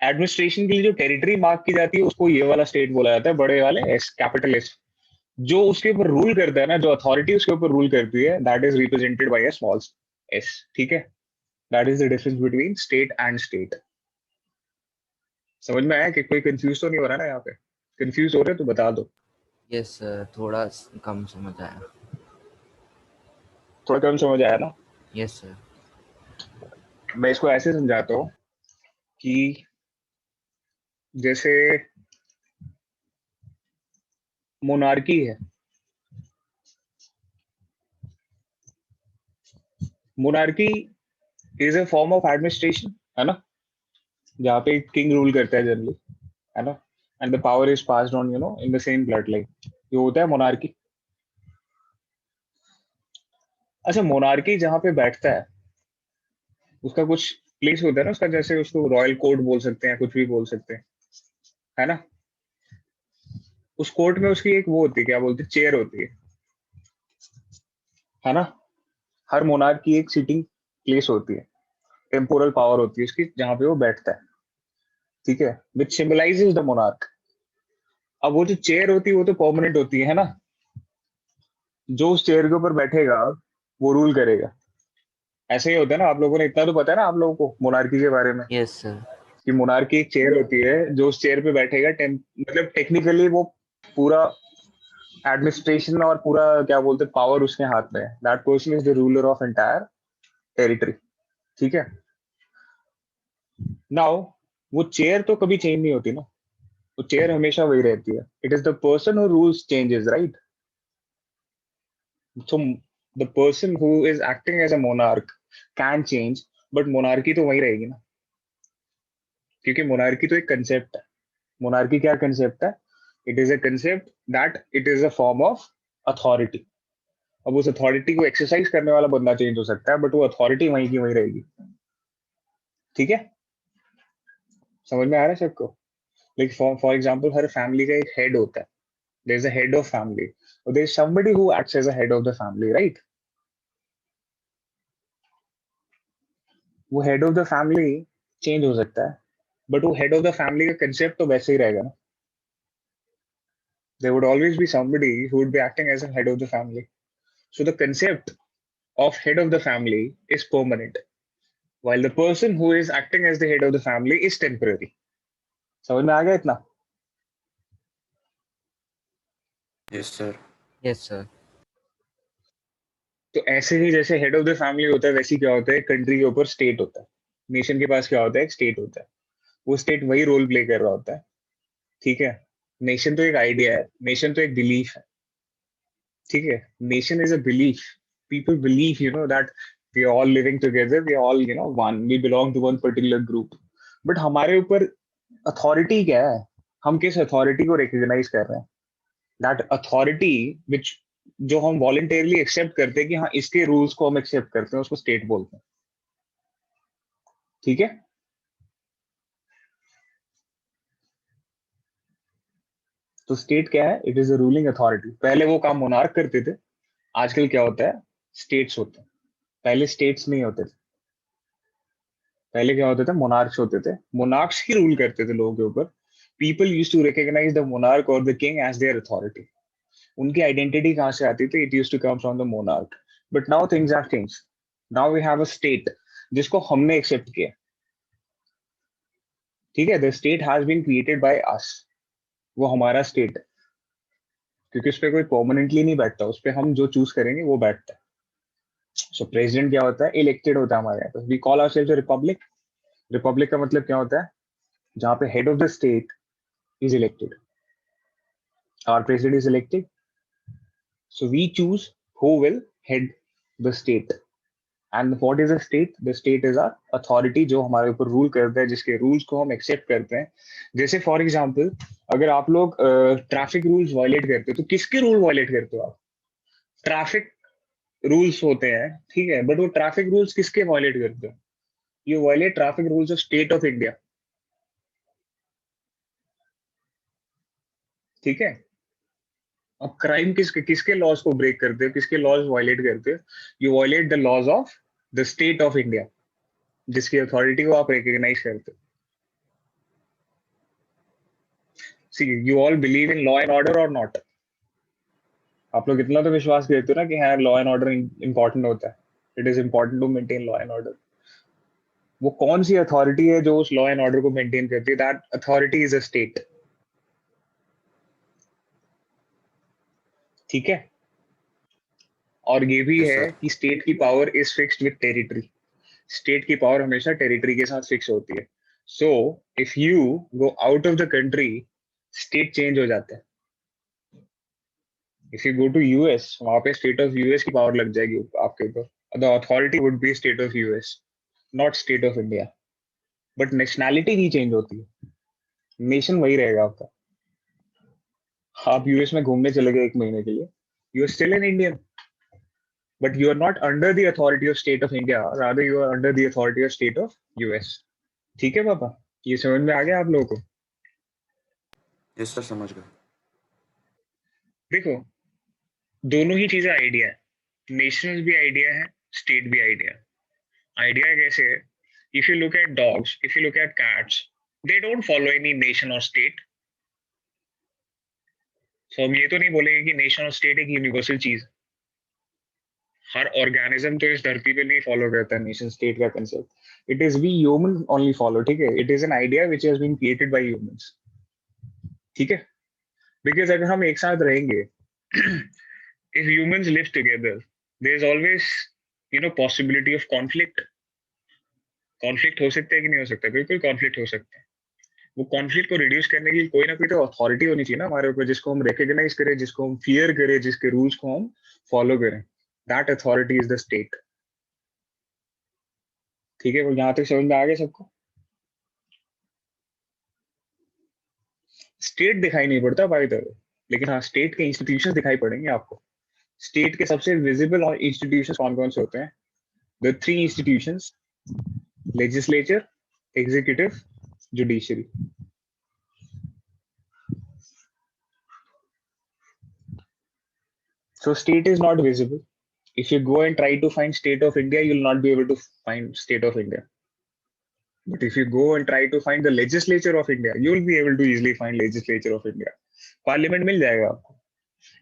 Speaker 1: Administration के लिए जो टेरिटरी मार्क की जाती है उसको ये वाला स्टेट बोला जाता है, बड़े वाले एस, कैपिटल एस. जो उसके ऊपर रूल करता है ना, जो अथॉरिटी उसके ऊपर रूल करती है, that is represented by a small S. ठीक है. That is the difference between state and state. समझ में आया कि कोई कंफ्यूज तो नहीं हो रहा ना? यहाँ पे कंफ्यूज हो रहे तो बता दो.
Speaker 2: यस सर, थोड़ा कम समझ आया.
Speaker 1: थोड़ा कम समझ आया ना?
Speaker 2: Yes sir.
Speaker 1: मैं इसको ऐसे समझाता हूँ कि जैसे मोनार्की है. Monarchy is a form of administration, है ना, जहाँ पे किंग रूल करता है जनरली, है ना, and the power is passed on in the same blood line. ये होता है मोनार्की. अच्छा, मोनार्की जहाँ पे बैठता है उसका कुछ प्लेस होता है ना उसका, जैसे उसको रॉयल कोर्ट बोल सकते हैं, कुछ भी बोल सकते हैं, है ना. उस कोर्ट में उसकी एक वो होती है, क्या बोलते हैं, चेयर होती है ना. हर मोनार्क की एक सीटिंग प्लेस होती है, टेम्पोरल पावर होती है उसकी, जहां पे वो बैठता है. ठीक है. विच सिंबलाइजेज द मोनार्क. अब वो जो चेयर होती है वो तो परमानेंट होती है ना. जो उस चेयर के ऊपर बैठेगा वो रूल करेगा. ऐसे ही होता है ना. आप लोगों ने इतना तो पता है ना आप लोगों को मोनार्की के बारे में,
Speaker 2: यस सर.
Speaker 1: कि मोनार्की एक चेयर होती है, जो उस चेयर पे बैठेगा मतलब टेक्निकली वो पूरा एडमिनिस्ट्रेशन और पूरा क्या बोलते हैं पावर उसके हाथ में है. That person is the ruler of entire territory. ठीक है. नाउ वो चेयर तो कभी चेंज नहीं होती ना. वो चेयर हमेशा वही रहती है. It is the person who rules changes, right. So the person who is acting as a monarch can change, but monarchy तो वही रहेगी ना, क्योंकि मोनार्की तो एक कंसेप्ट है. मोनार्की क्या कंसेप्ट है? It is a concept that it is a form of authority. अब उस अथॉरिटी को एक्सरसाइज करने वाला बंदा चेंज हो सकता है, बट वो अथॉरिटी वहीं की वहीं रहेगी. ठीक है. समझ में आ रहा है सबको? लाइक फॉर एग्जाम्पल, हर फैमिली का एक हेड होता है. There is a head of family, और there is somebody who acts as a head of the family, right. वो head of the family change हो सकता है, बट वो हेड ऑफ द फैमिली का कंसेप्ट तो वैसे ही रहेगा ना. There would always be somebody who would be acting as a head of the family. So the concept of head of the family is permanent, while the person who is acting as the head of the family is temporary. समझ में आ गया इतना?
Speaker 3: Yes sir.
Speaker 2: Yes sir.
Speaker 1: तो ऐसे ही जैसे हेड ऑफ द फैमिली होता है, वैसे ही क्या होता है, कंट्री के ऊपर स्टेट होता है. नेशन के पास क्या होता है? एक स्टेट होता है. वो स्टेट वही रोल प्ले कर रहा होता है. ठीक है. नेशन तो एक आइडिया है, नेशन तो एक बिलीफ है. ठीक है, nation is a belief, people believe that we are all living together, we are all one, we belong to one particular group. But हमारे ऊपर अथॉरिटी क्या है, हम किस अथॉरिटी को रिकॉग्नाइज कर रहे हैं, दैट अथॉरिटी विच जो हम वॉलंटरली एक्सेप्ट करते हैं कि हाँ इसके रूल्स को हम एक्सेप्ट करते हैं, उसको स्टेट बोलते हैं। ठीक है, तो स्टेट क्या है, it is a ruling authority. पहले वो काम मोनार्क करते थे, आजकल क्या होता है, स्टेट्स होते हैं। पहले स्टेट्स नहीं होते थे, पहले क्या होते थे, मोनार्क्स होते थे, मोनार्क्स ही रूल करते थे लोगों के ऊपर। People used to recognise the monarch और the king as their authority. उनकी आइडेंटिटी कहाँ से आती थी, it used to come from the monarch. But now things have changed, now we have a state जिसको हमने एक्सेप्ट किया। ठीक है, the state has been created by us, वो हमारा स्टेट है, क्योंकि उस पर कोई परमानेंटली नहीं बैठता, उस पर हम जो चूज करेंगे वो बैठता है। सो प्रेसिडेंट क्या होता है, इलेक्टेड होता है हमारे यहाँ पे। We call ourselves a republic. Republic का मतलब क्या होता है, जहाँ पे head of the state is elected, our president is elected, so we choose who will head the state. And what is a state? The state is our authority जो हमारे ऊपर रूल करता है, जिसके रूल्स को हम एक्सेप्ट करते हैं। जैसे फॉर एग्जांपल, अगर आप लोग ट्रैफिक रूल्स वायलेट करते हो तो किसके रूल वायलेट करते हो आप? ट्रैफिक रूल्स होते हैं, ठीक है, बट वो ट्रैफिक रूल्स किसके वायलेट करते हो? You violate traffic rules of state of India. ठीक है, अब क्राइम किसके किसके लॉज को ब्रेक करते हो, किसके लॉज वायलेट करते हो? You violate the laws of the state of India, जिसकी अथॉरिटी को आप रिकॉग्नाइज करते हो। See, you all believe in law and order और नॉट? आप लोग इतना तो विश्वास करते हो ना कि हाँ लॉ एंड ऑर्डर इंपॉर्टेंट होता है, it is important to maintain law and order. वो कौन सी अथॉरिटी है जो उस लॉ एंड ऑर्डर को मेंटेन करती है? That authority is a state. ठीक है, और ये भी
Speaker 7: यस
Speaker 1: है
Speaker 7: सर।
Speaker 1: कि स्टेट की power is fixed with territory. State की पावर हमेशा टेरिटरी के साथ फिक्स होती है। So if you go out of the country, state change हो जाता है। If you go to US, वहां पे स्टेट ऑफ यूएस की पावर लग जाएगी आपके ऊपर। The authority would be state of US, not state of India. But nationality नहीं चेंज होती है, नेशन वही रहेगा आपका। आप यूएस में घूमने चले गए 1 महीने के लिए, you are still an Indian, but you are not under the authority of state of India, rather you are under the authority of state of US. ठीक है पापा, ये समझ में आ गया आप लोगों को?
Speaker 7: यस सर, समझ गए।
Speaker 1: देखो, दोनों ही चीजें आइडिया है, नेशनल भी आइडिया है, स्टेट भी आइडिया है। आइडिया कैसे है? If you look at dogs, if you look at cats, they don't follow any nation और स्टेट। सो हम ये तो नहीं बोलेंगे कि नेशन और स्टेट एक यूनिवर्सल चीज है। हर ऑर्गेनिज्म तो इस धरती पे नहीं फॉलो करता नेशन स्टेट का concept. It is we human only follow. ठीक है, it is an idea which has been created by humans. ठीक है, बिकॉज अगर हम एक साथ रहेंगे, if humans live together, there is always possibility of conflict. Conflict हो सकता है कि नहीं हो सकता? बिल्कुल कॉन्फ्लिक्ट हो सकता है। वो कॉन्फ्लिक्ट को रिड्यूस करने की कोई ना कोई तो अथॉरिटी होनी चाहिए ना हमारे ऊपर, जिसको हम रिकॉग्नाइज करें, जिसको हम फियर करें, जिसके रूल्स को हम फॉलो करें। That authority is the state. ठीक है, वो यहाँ तक समझ में आ गया सबको? स्टेट दिखाई नहीं पड़ता भाई तरह, लेकिन हाँ स्टेट के इंस्टीट्यूशन दिखाई पड़ेंगे आपको। स्टेट के सबसे विजिबल और इंस्टीट्यूशन कौन कौन से होते हैं? The 3 institutions, legislature, executive, judiciary. So state is not visible. If you go and try to find state of India, you will not be able to find state of India. But if you go and try to find the legislature of India, you will be able to easily find legislature of India. Parliament मिल जाएगा आपको,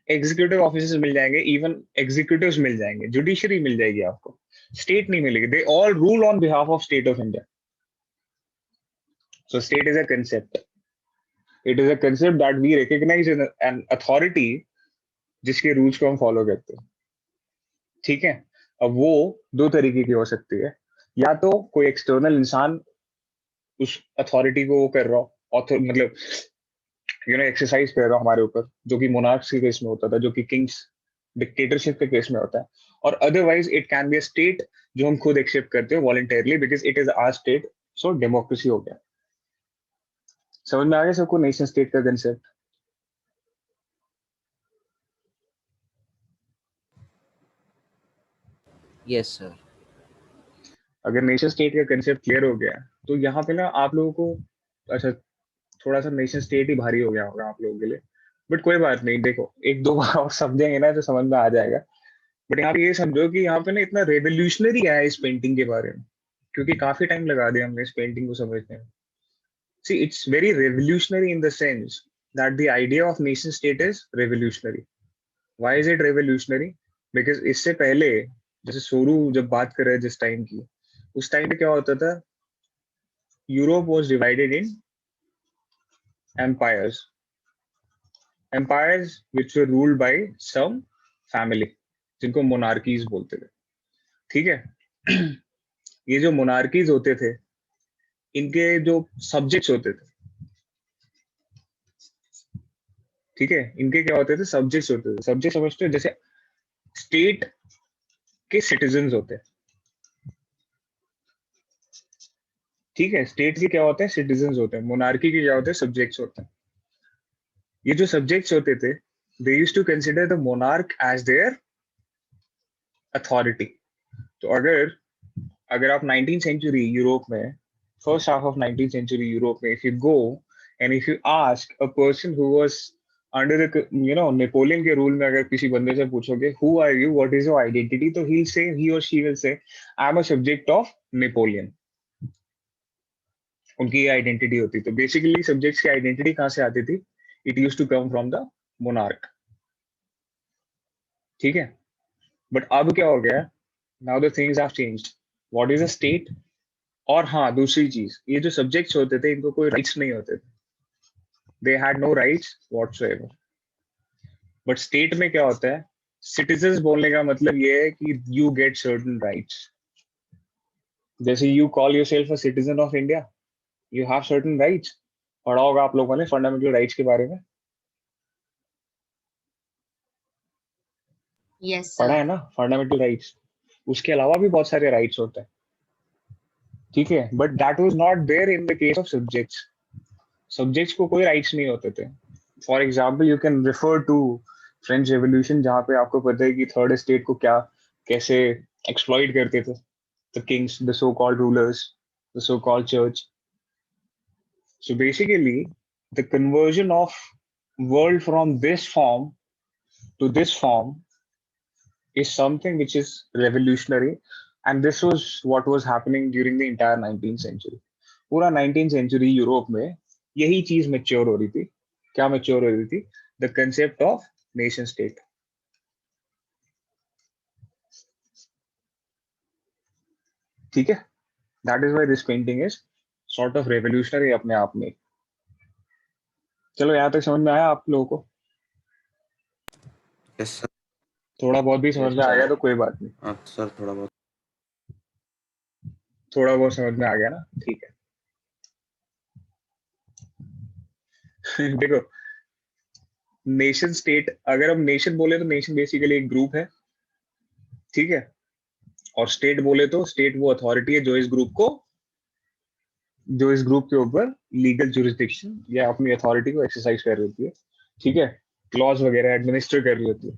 Speaker 1: एग्जीक्यूटिव ऑफिसर्स मिल जाएंगे, इवन एग्जीक्यूटिव्स मिल जाएंगे, जुडिशरी मिल जाएगी आपको, स्टेट नहीं मिलेगी। They all rule on behalf of state of India. So state is a concept, it is a concept that we recognise an authority जिसके रूल्स को हम फॉलो करते हैं। ठीक है, अब वो 2 तरीके की हो सकती है, या तो कोई एक्सटर्नल इंसान उस अथॉरिटी को वो कर रहा हो, मतलब एक्सरसाइज कर रहा हो हमारे ऊपर, जो कि मोनार्क्स के केस में होता था, जो कि किंग्स डिक्टेटरशिप के केस में होता है, और otherwise it can be a state जो हम खुद एक्सेप्ट करते हैं voluntarily because it is our state, so democracy हो गया। समझ में आ गया सबको नेशन स्टेट का कंसेप्ट?
Speaker 2: Yes sir.
Speaker 1: अगर नेशन स्टेट का कंसेप्ट क्लियर हो गया तो यहाँ पे ना आप लोगों को, अच्छा थोड़ा सा नेशन स्टेट ही भारी हो गया होगा आप लोगों के लिए, बट कोई बात नहीं, देखो एक दो बार और समझेंगे ना तो समझ में आ जाएगा। बट यहाँ पे ये समझो कि यहाँ पे ना इतना रेवोल्यूशनरी है इस पेंटिंग के बारे में, क्योंकि काफी टाइम लगा दिया हमने इस पेंटिंग को समझने में। See it's very revolutionary in the sense that the idea of nation state is revolutionary. Why is it revolutionary? Because इससे पहले जैसे सोरू जब बात कर रहे हैं जिस टाइम की, उस टाइम पे क्या होता था, Europe was divided in empires, empires which were ruled by some family, जिनको मोनार्कीज बोलते थे। ठीक है ये जो मोनार्कीज होते थे इनके जो सब्जेक्ट्स होते थे, ठीक है, इनके क्या होते थे, सब्जेक्ट्स होते थे। सब्जेक्ट समझते हो, जैसे स्टेट के सिटीजन्स होते हैं, ठीक है, स्टेट के क्या होते हैं, सिटीजन्स होते हैं, मोनार्की के क्या होते हैं, सब्जेक्ट्स होते हैं। ये जो सब्जेक्ट्स होते थे, they used to consider the monarch as their authority. तो अगर आप 19th सेंचुरी यूरोप में, first half of 19th century Europe में, if you go and if you ask a person who was under the Napoleon के रूल में, अगर किसी बंदे से पूछोगे who are you, what is your identity, तो ही और she will say I am a subject of Napoleon. उनकी आइडेंटिटी होती। तो बेसिकली सब्जेक्ट्स की आइडेंटिटी कहाँ से आती थी? It used to come from the monarch. ठीक है, बट अब क्या हो गया, now the things have changed. What is a state? और हाँ, दूसरी चीज, ये जो सब्जेक्ट्स होते थे इनको कोई राइट्स नहीं होते थे, they had no rights whatsoever. But state में क्या होता है, सिटीजन्स बोलने का मतलब ये है कि यू गेट सर्टेन राइट्स। जैसे you call yourself a citizen of India, you have certain rights. पढ़ा होगा आप लोगों ने फंडामेंटल राइट्स के बारे में,
Speaker 8: Yes,
Speaker 1: पढ़ा है
Speaker 8: sir.
Speaker 1: ना फंडामेंटल राइट्स। उसके अलावा भी बहुत सारे राइट्स होते हैं, ठीक है, but that was not there in the case of subjects. Subjects को कोई राइट्स नहीं होते थे। For example you can refer to French revolution, जहाँ पे आपको पता है कि थर्ड स्टेट को क्या कैसे एक्सप्लॉइट करते थे the kings, the so called rulers, the so called church. So basically the conversion of world from this form to this form is something which is revolutionary, and this was what was happening during the entire 19th century. पूरा 19th century यूरोप में यही चीज मैच्योर हो रही थी। क्या मैच्योर हो रही थी? The concept of nation state. ठीक है, that is why this painting is sort of revolutionary अपने आप में। चलो यहाँ तक समझ में आया आप लोगों को?
Speaker 7: Yes sir.
Speaker 1: थोड़ा बहुत भी समझ में आ गया तो कोई बात नहीं,
Speaker 7: हाँ सर, थोड़ा बहुत।
Speaker 1: थोड़ा बहुत समझ में आ गया ना, ठीक है देखो, नेशन स्टेट, अगर हम नेशन बोले तो नेशन बेसिकली एक ग्रुप है, ठीक है, और स्टेट बोले तो स्टेट वो अथॉरिटी है जो इस ग्रुप के ऊपर लीगल जुरिस्डिक्शन या अपनी अथॉरिटी को एक्सरसाइज कर रही होती है, ठीक है, लॉज वगैरह एडमिनिस्टर कर रही होती है।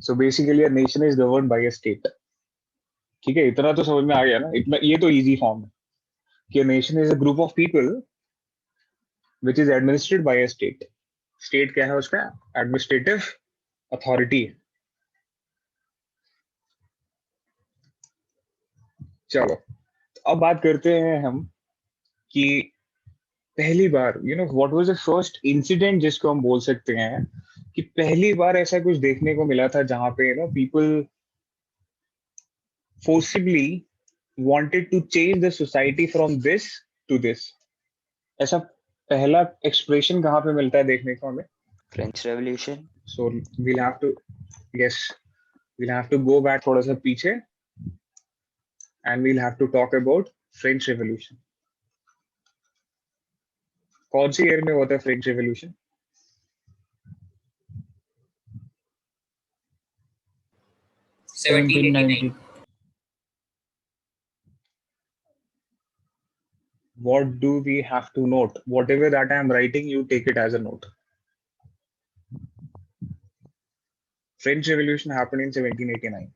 Speaker 1: So basically a nation is governed bye a state. ठीक है, इतना तो समझ में आ गया ना, इतना ये तो इजी फॉर्म है कि nation is a group of people which is administered by a state. State क्या है? उसका एडमिनिस्ट्रेटिव अथॉरिटी है। चलो अब बात करते हैं हम कि पहली बार what was the first incident जिसको हम बोल सकते हैं कि पहली बार ऐसा कुछ देखने को मिला था जहां पे people forcibly wanted to change the society from this to this. ऐसा पहला एक्सप्रेशन कहाँ पे मिलता है देखने को हमें?
Speaker 4: French revolution.
Speaker 1: So we'll have to, yes, we'll have to go back थोड़ा सा पीछे and we'll have to talk about French revolution. कौन सी ईयर में हुआ था French revolution?
Speaker 5: 1789.
Speaker 1: What do we have to note? Whatever that I am writing, you take it as a note. French Revolution happened in 1789.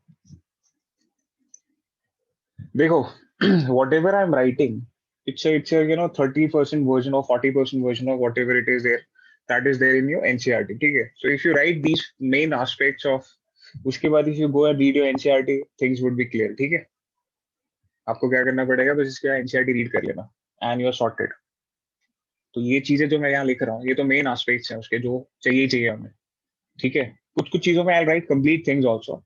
Speaker 1: देखो, whatever I'm writing, it's a 30% version or 40% version of whatever it is there that is there in your NCERT. ठीक है? So if you write these main aspects of, उसके बाद if you go and read your NCERT, things would be clear. ठीक है? आपको क्या करना पड़ेगा, बस इसके NCERT read कर लेना and you're sorted. तो ये चीजें जो मैं यहाँ लिख रहा हूँ, ये तो मेन एस्पेक्ट्स हैं उसके जो चाहिए हमें. ठीक है? कुछ चीजों में I'll write complete things also,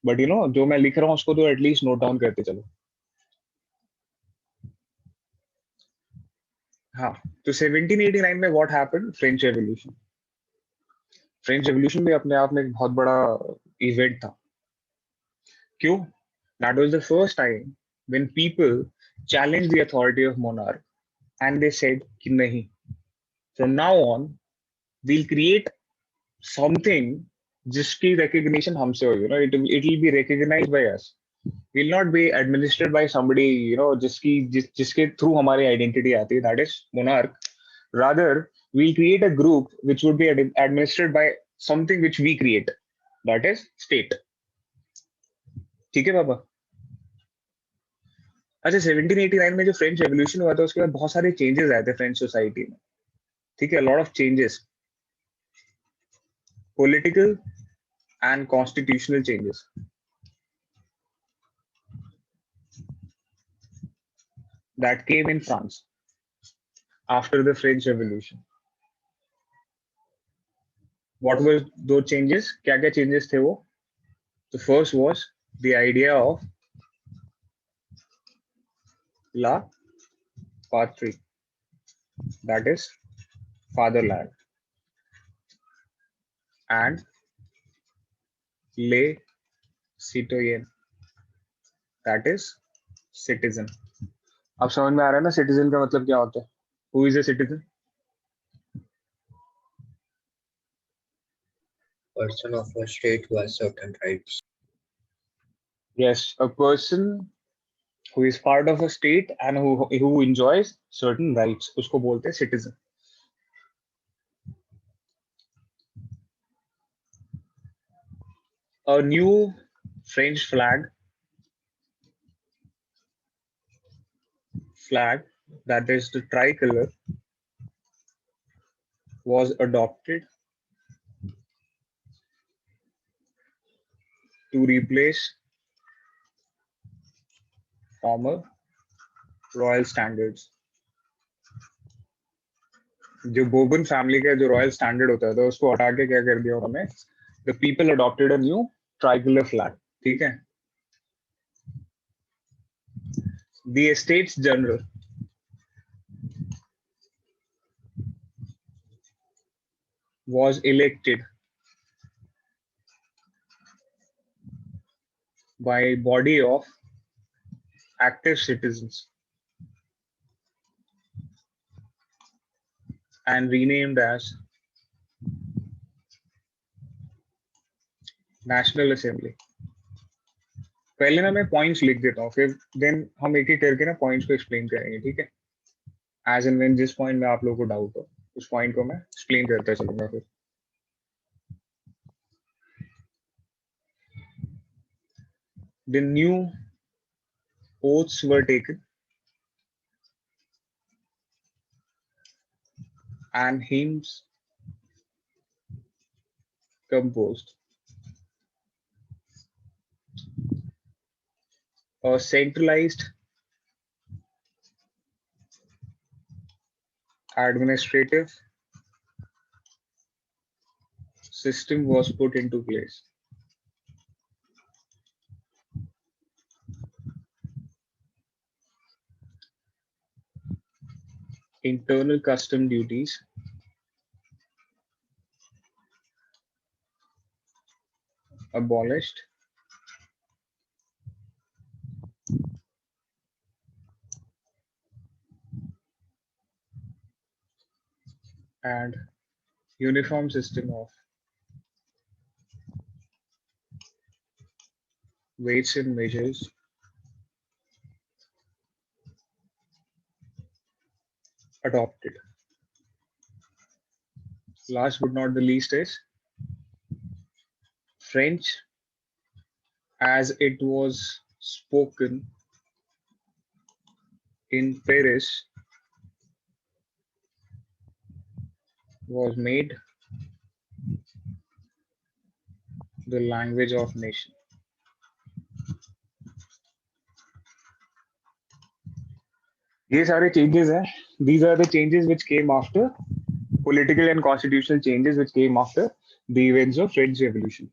Speaker 1: but जो मैं लिख रहा हूँ उसको तो एटलीस्ट नोट डाउन करते चलो. हाँ, तो 1789 में what happened? French revolution. French revolution भी अपने आप में एक बहुत बड़ा इवेंट था. क्यों? That was the first time when people challenge the authority of monarch and they said कि नहीं, from now on we'll create something जिसकी रिकॉग्निशन हमसे होगी. It will be recognised by us. will not be administered by somebody जिसके थ्रू हमारी आइडेंटिटी आती है, that is monarch. Rather, we'll create a group which would be administered by something which we create, that is state. ठीक है पापा? अच्छा, 1789 में जो फ्रेंच रेवोल्यूशन हुआ था उसके बाद बहुत सारे चेंजेस आए थे फ्रेंच सोसाइटी में. ठीक है? Lot of changes, political and constitutional changes. That came in France after the French Revolution. What were those changes? क्या changes थे वो? The first was the idea of la patrie, that is fatherland, and les citoyens, that is citizen. अब समझ में आ रहा है ना सिटीजन का मतलब क्या होता है? Who is a citizen?
Speaker 3: Person of a state who has certain rights.
Speaker 1: Yes, a person who is part of a state and who enjoys certain rights, उसको बोलते हैं citizen. A new French flag that is the tricolor was adopted to replace former royal standards. जो बोर्बन फैमिली का जो रॉयल स्टैंडर्ड होता था उसको हटा के क्या कर दिया उन्होंने? The people adopted a new tricolor flag. ठीक है? The Estates General was elected by a body of active citizens and renamed as National Assembly. पहले ना मैं पॉइंट्स लिख देता हूँ, फिर देन हम एक एक करके ना पॉइंट्स को एक्सप्लेन करेंगे. ठीक है? एज एंड व्हेन जिस पॉइंट में आप लोगों को डाउट हो उस पॉइंट को मैं एक्सप्लेन करता चलूंगा. फिर the new oaths were taken and hymns composed. A centralized administrative system was put into place. Internal custom duties abolished. And uniform system of weights and measures adopted. Last but not the least is French as it was spoken in Paris was made the language of nation. ये सारे changes हैं. These are the changes which came after political and constitutional changes which came after the events of French Revolution.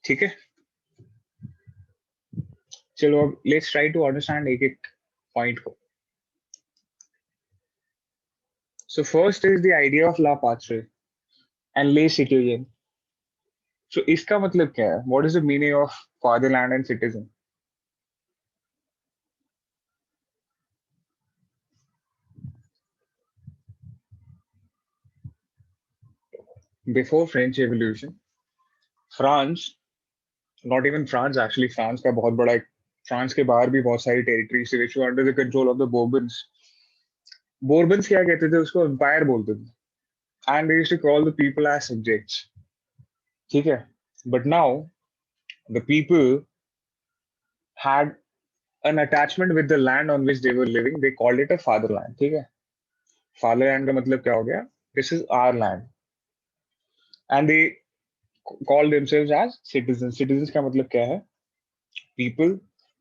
Speaker 1: ठीक है? चलो अब let's try to understand एक एक point को. So first is the idea of la patrie and les citoyens. So इसका मतलब क्या है? What is the meaning of fatherland and citizen? Before French Revolution, France, not even France actually, France का बहुत बड़ा France के बाहर भी बहुत सारी territories थी which were under the control of the Bourbons. Bourbons क्या कहते थे उसको empire बोलते थे, and they used to call the people as subjects. ठीक है? But now the people had an attachment with the land on which they were living. They called it a fatherland. ठीक है? Fatherland का मतलब क्या हो गया? This is our land. And they call themselves as citizens. Citizens का मतलब क्या है? People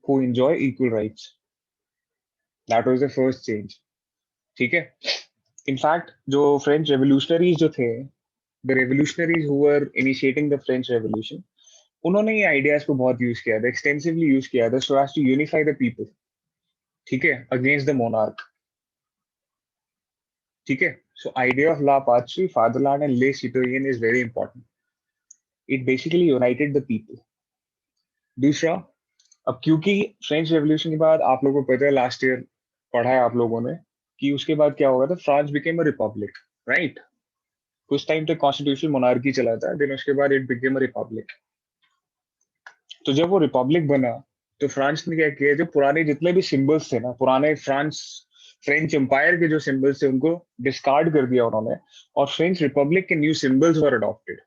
Speaker 1: who enjoy equal rights. That was the first change. ठीक है? In fact, जो French revolutionaries जो थे, the revolutionaries who were initiating the French Revolution, उन्होंने ये ideas को बहुत use किया था, extensively use किया था, so as to unify the people. ठीक है? Against the monarch. ठीक है? So idea of la patrie, fatherland and les citoyens is very important. It basically united the people. दूसरा, अब क्योंकि फ्रेंच रेवोल्यूशन के बाद आप लोगों को पता है लास्ट ईयर पढ़ा है आप लोगों ने कि उसके बाद क्या होगा था, France became a republic, right? कुछ टाइम तक कॉन्स्टिट्यूशनल मोनार्की चला था, देन उसके बाद इट बिकेम अ रिपब्लिक. तो जब वो रिपब्लिक बना तो फ्रांस ने क्या किया, जो पुराने जितने भी सिंबल्स थे ना, पुराने फ्रेंच एम्पायर के जो सिंबल्स थे उनको डिस्कार्ड कर दिया उन्होंने, और फ्रेंच रिपब्लिक के न्यू सिंबल्स वर अडॉप्टेड.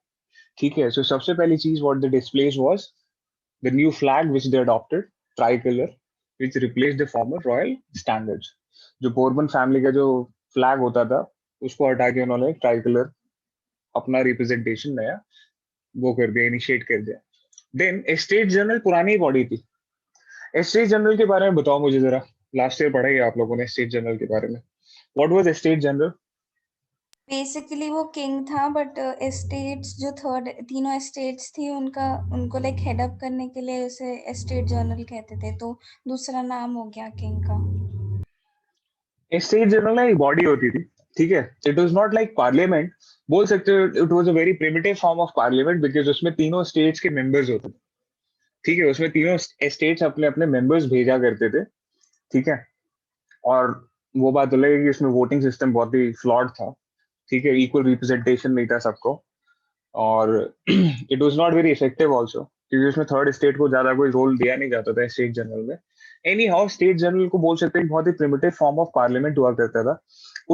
Speaker 1: ठीक है? सो सबसे पहली चीज what the displace was the new flag which they adopted, tricolor, which replaced the former royal standards. जो बोर्बन फैमिली का जो फ्लैग होता था उसको हटा के उन्होंने ट्राइकलर अपना रिप्रेजेंटेशन नया वो कर दिया, इनिशिएट कर दिया. देन स्टेट जनरल पुरानी बॉडी थी. स्टेट जनरल के बारे में बताओ मुझे जरा. लास्ट ईयर पढ़ा ही आप लोगों ने स्टेट जनरल के बारे में. What was state general?
Speaker 8: Basically वो किंग था, बट एस्टेट्स जो तीनों एस्टेट्स थी उनको लाइक हेड अप करने के लिए उसे एस्टेट जनरल कहते थे, तो दूसरा नाम हो गया किंग का.
Speaker 1: स्टेट जनरल ना एक बॉडी होती थी. ठीक है? It was not like parliament, बोल सकते हो. It was a very primitive form of parliament because उसमें तीनों स्टेट्स के मेंबर्स होते थे. ठीक है? उसमें तीनों स्टेट्स अपने अपने मेंबर्स भेजा करते थे. ठीक है? और वो बात अलग है कि उसमें वोटिंग सिस्टम बहुत ही फ्लॉड था. ठीक है? इक्वल रिप्रेजेंटेशन नहीं था सबको, और it was not very effective also क्योंकि उसमें थर्ड स्टेट को ज्यादा कोई रोल दिया नहीं जाता था स्टेट जनरल में. एनी हाउ स्टेट जनरल को बोल सकते हैं बहुत ही प्रिमिटिव फॉर्म ऑफ पार्लियामेंट हुआ करता था.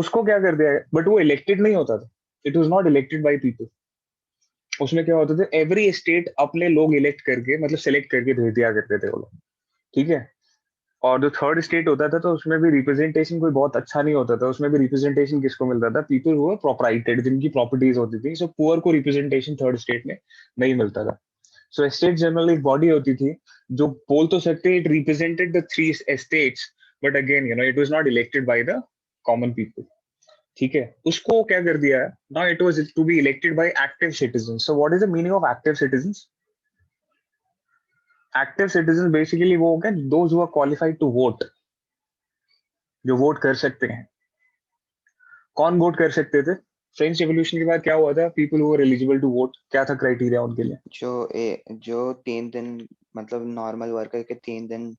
Speaker 1: उसको क्या कर दिया, बट वो इलेक्टेड नहीं होता था. It was not elected by people. उसमें क्या होता था, एवरी स्टेट अपने लोग इलेक्ट करके मतलब सेलेक्ट करके भेज दिया करते थे वो लोग. ठीक है? और जो थर्ड स्टेट होता था तो उसमें भी रिप्रेजेंटेशन कोई बहुत अच्छा नहीं होता था. उसमें भी रिप्रेजेंटेशन किसको मिलता था? पीपल हु वर प्रोप्राइटेड, जिनकी प्रॉपर्टीज होती थी. सो पुअर को रिप्रेजेंटेशन थर्ड स्टेट में नहीं मिलता था. सो स्टेट जनरल एक बॉडी होती थी जो बोल तो सकते it represented the three states, but again it was not elected by the common people. ठीक है? उसको क्या कर दिया है, now it was to be elected by active citizens. So what is the meaning of active citizens? Active citizen basically वो हो गया those who are qualified to vote, जो वोट कर सकते हैं. कौन वोट कर सकते थे? फ्रेंच रेवोल्यूशन के बाद क्या हुआ था? People who were eligible to vote, क्या था क्राइटेरिया उनके लिए?
Speaker 4: जो 3 दिन मतलब नॉर्मल वर्कर के 3 दिन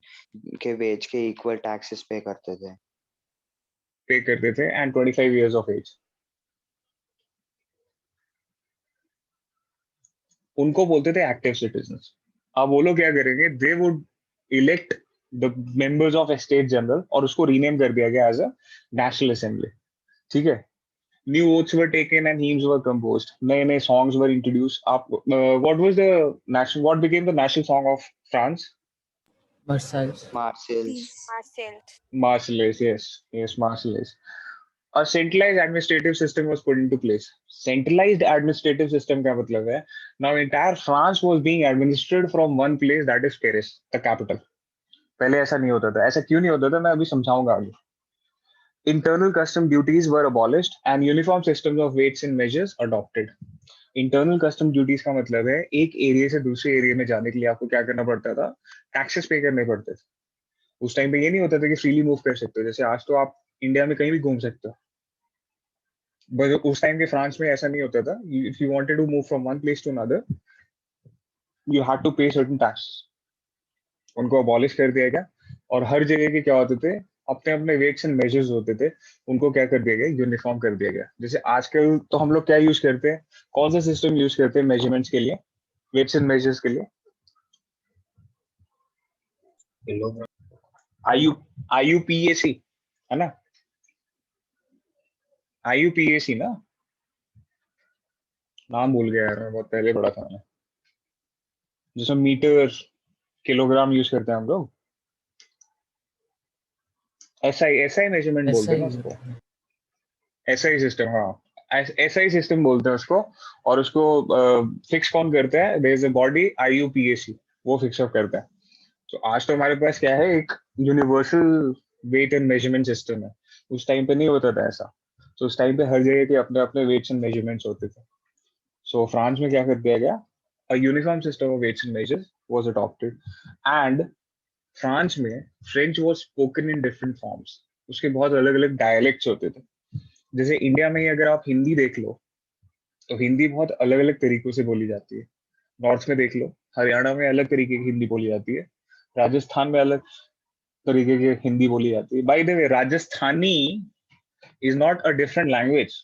Speaker 4: के वेज के इक्वल टैक्सेस पे करते थे.
Speaker 1: And 25 years of age. उनको बोलते थे एक्टिव सिटीजन्स। अब वो लोग क्या करेंगे, they would elect the members of state general और उसको रीनेम कर दिया गया एज अ नेशनल असेंबली। ठीक है, new oaths were taken and hymns were composed, नए नए songs were introduced। आप what became the national song of France?
Speaker 5: Versailles.
Speaker 4: Marseilles.
Speaker 1: Marseillaise, yes, Marseillaise. A centralized administrative system was put into place. Centralized administrative system का मतलब है, now entire France was being administered from one place, that is Paris, the capital. पहले ऐसा नहीं होता था। ऐसा क्यों नहीं होता था, मैं अभी समझाऊंगा आगे। Internal custom duties were abolished and uniform systems of weights and measures adopted. Internal custom duties का मतलब है एक एरिया से दूसरे एरिया में जाने के लिए आपको क्या करना पड़ता था, टैक्सेस पे करने पड़ते थे। उस टाइम पे ये नहीं होता था कि फ्रीली मूव कर सकते हो, जैसे आज तो आप इंडिया में कहीं भी घूम सकते हो, बट उस टाइम के फ्रांस में ऐसा नहीं होता था। If you wanted to move from one place to another, you had to pay certain tax. उनको अबॉलिश कर दिया गया और हर जगह के क्या होते थे, अपने अपने वेट्स एंड मेजर्स होते थे, उनको क्या कर दिया गया, यूनिफॉर्म कर दिया गया। जैसे आजकल तो हम लोग क्या यूज करते हैं, कौन सा सिस्टम यूज करते हैं मेजरमेंट्स के लिए, वेट्स एंड मेजर्स के लिए? IUPAC है ना, IUPAC ना, नाम भूल गया यार, मैं बहुत पहले पढ़ा था मैंने। जिसमें मीटर किलोग्राम यूज करते हैं हम लोग, SI मेजरमेंट बोलते हैं ना उसको, SI सिस्टम। हाँ, SI सिस्टम बोलते हैं उसको। और उसको फिक्स कौन करता है, there is a body IUPAC, वो फिक्स अप करता है। तो आज तो हमारे पास क्या है, एक universal weight and measurement system है। उस टाइम पे नहीं होता था ऐसा। तो उस टाइम पे हर जगह के अपने अपने वेट्स एंड मेजरमेंट्स होते थे। सो फ्रांस में क्या कर दिया गया, a uniform system of weights and measures was adopted. And France में French was spoken in different forms. उसके बहुत अलग अलग डायलेक्ट्स होते थे। जैसे इंडिया में ही अगर आप हिंदी देख लो, तो हिंदी बहुत अलग अलग तरीकों से बोली जाती है। नॉर्थ में देख लो, हरियाणा में अलग तरीके की हिंदी बोली जाती है, राजस्थान में अलग तरीके की हिंदी बोली जाती है। By the way, Rajasthani is not a different language,